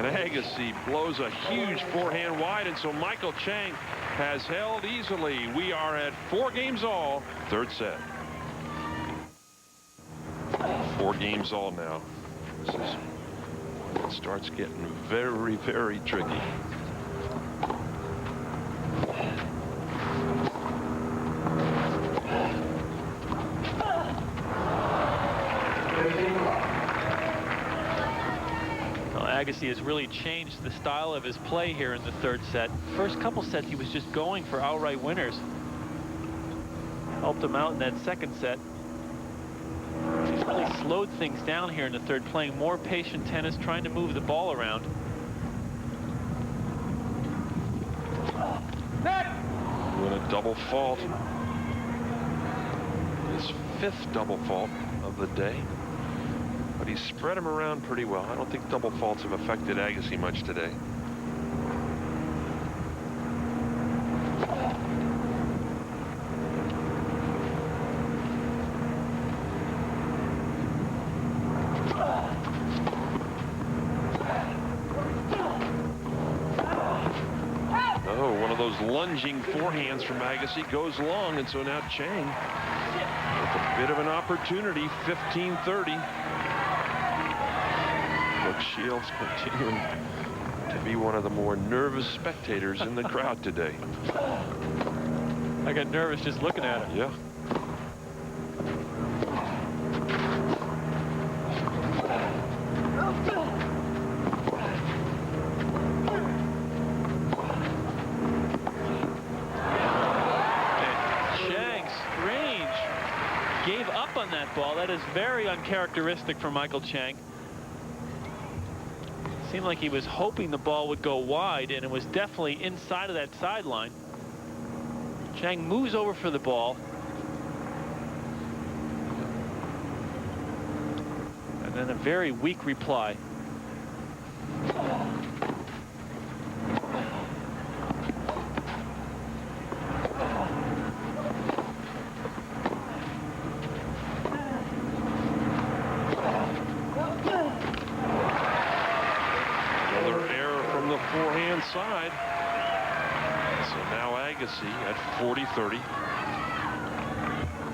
Agassi blows a huge forehand wide, and so Michael Chang has held easily. We are at 4 games all, 3rd set. 4 games all now. This is when it starts getting very, very tricky.
Agassi has really changed the style of his play here in the 3rd set. First couple sets he was just going for outright winners. Helped him out in that 2nd set. He's really slowed things down here in the 3rd, playing more patient tennis, trying to move the ball around.
Doing a double fault. His 5th double fault of the day. But he's spread him around pretty well. I don't think double faults have affected Agassi much today. Oh, one of those lunging forehands from Agassi goes long, and so now Chang with a bit of an opportunity. 15-30. Shields continuing to be one of the more nervous spectators in the crowd today.
I got nervous just looking at him.
Yeah.
And Chang, strange, gave up on that ball. That is very uncharacteristic for Michael Chang. Seemed like he was hoping the ball would go wide, and it was definitely inside of that sideline. Chang moves over for the ball. And then a very weak reply.
Forehand side. So now Agassi at 40-30.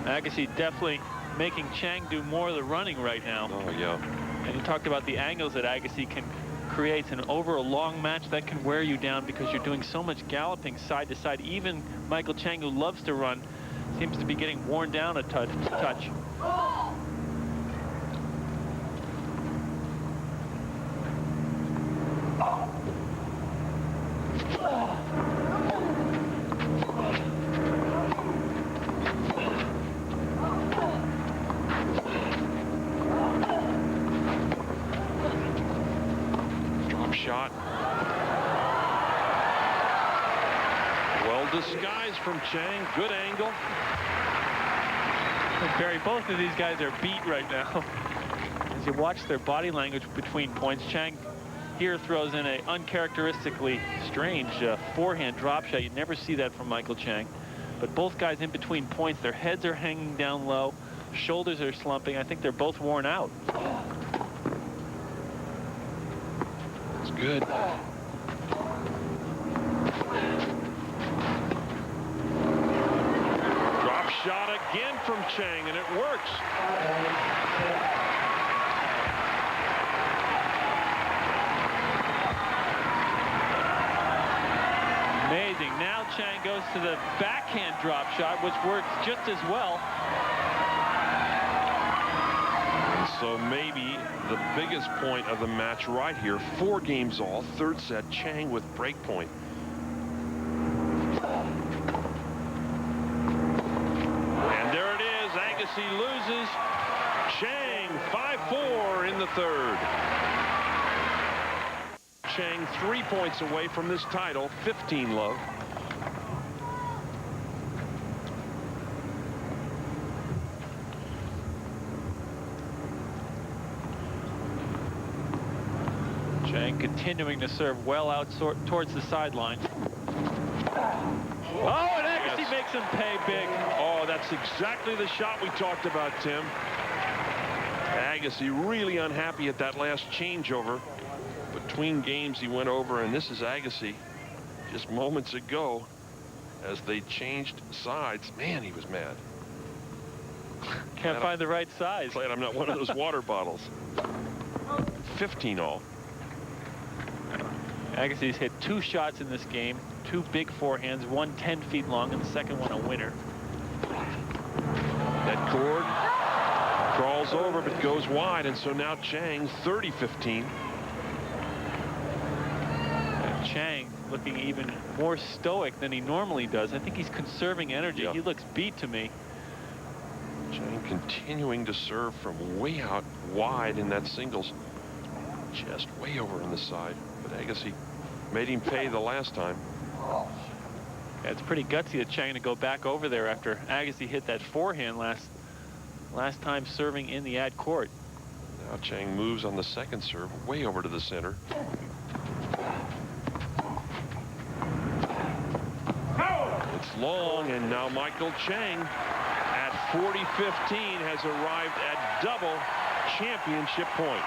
Agassi definitely making Chang do more of the running right now.
Oh, yeah.
And you talked about the angles that Agassi can creates, and over a long match that can wear you down because you're doing so much galloping side to side. Even Michael Chang, who loves to run, seems to be getting worn down a touch.
Shot. Well disguised from Chang. Good angle.
Barry, both of these guys are beat right now. As you watch their body language between points, Chang here throws in a uncharacteristically strange forehand drop shot. You never see that from Michael Chang. But both guys in between points, their heads are hanging down low, shoulders are slumping. I think they're both worn out.
Good. Drop shot again from Chang, and it works.
Amazing. Now Chang goes to the backhand drop shot, which works just as well.
So maybe the biggest point of the match right here. 4 games all. Third set. Chang with break point. And there it is. Agassi loses. Chang 5-4 in the third. Chang 3 points away from this title. 15 love.
Chang continuing to serve well out towards the sideline. Oh, and Agassi makes him pay big.
Oh, that's exactly the shot we talked about, Tim. Agassi really unhappy at that last changeover. Between games he went over, and this is Agassi just moments ago as they changed sides. Man, he was mad.
Can't find the right size.
Glad I'm not one of those water bottles. 15 all.
Agassi's hit 2 shots in this game, 2 big forehands, one 10 feet long, and the second one a winner.
That cord crawls over but goes wide, and so now Chang 30-15.
And Chang looking even more stoic than he normally does. I think he's conserving energy.
Yeah.
He looks beat to me.
Chang continuing to serve from way out wide in that singles. Just way over on the side. But Agassi made him pay the last time.
Yeah, it's pretty gutsy of Chang to go back over there after Agassi hit that forehand last time serving in the ad court.
Now Chang moves on the second serve way over to the center. It's long, and now Michael Chang at 40-15 has arrived at double championship point.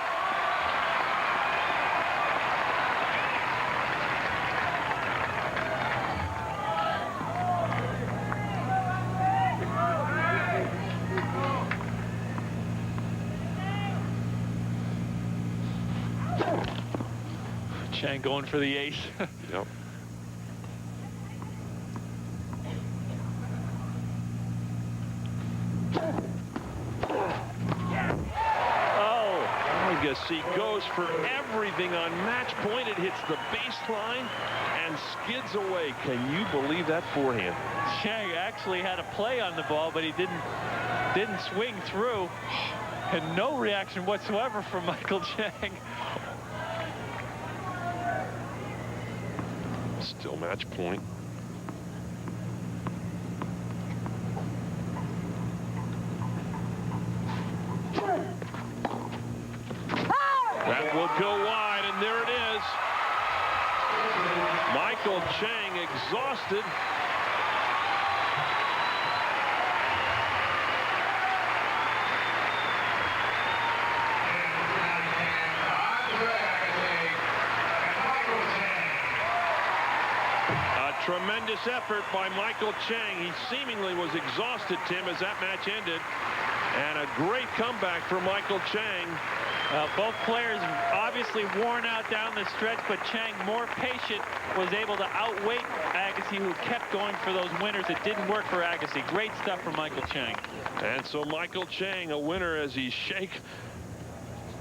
Chang going for the ace.
Yep. Agassi goes for everything on match point. It hits the baseline and skids away. Can you believe that forehand?
Chang actually had a play on the ball, but he didn't swing through. And no reaction whatsoever from Michael Chang.
Still match point. That will go wide, and there it is. Michael Chang exhausted. A tremendous effort by Michael Chang. He seemingly was exhausted, Tim, as that match ended. And a great comeback for Michael Chang.
Both players obviously worn out down the stretch, but Chang, more patient, was able to outweight Agassi, who kept going for those winners. It didn't work for Agassi. Great stuff from Michael Chang.
And so Michael Chang, a winner as he shake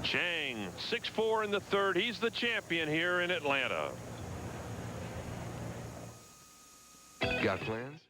Chang, 6-4 in the third. He's the champion here in Atlanta.
Got plans?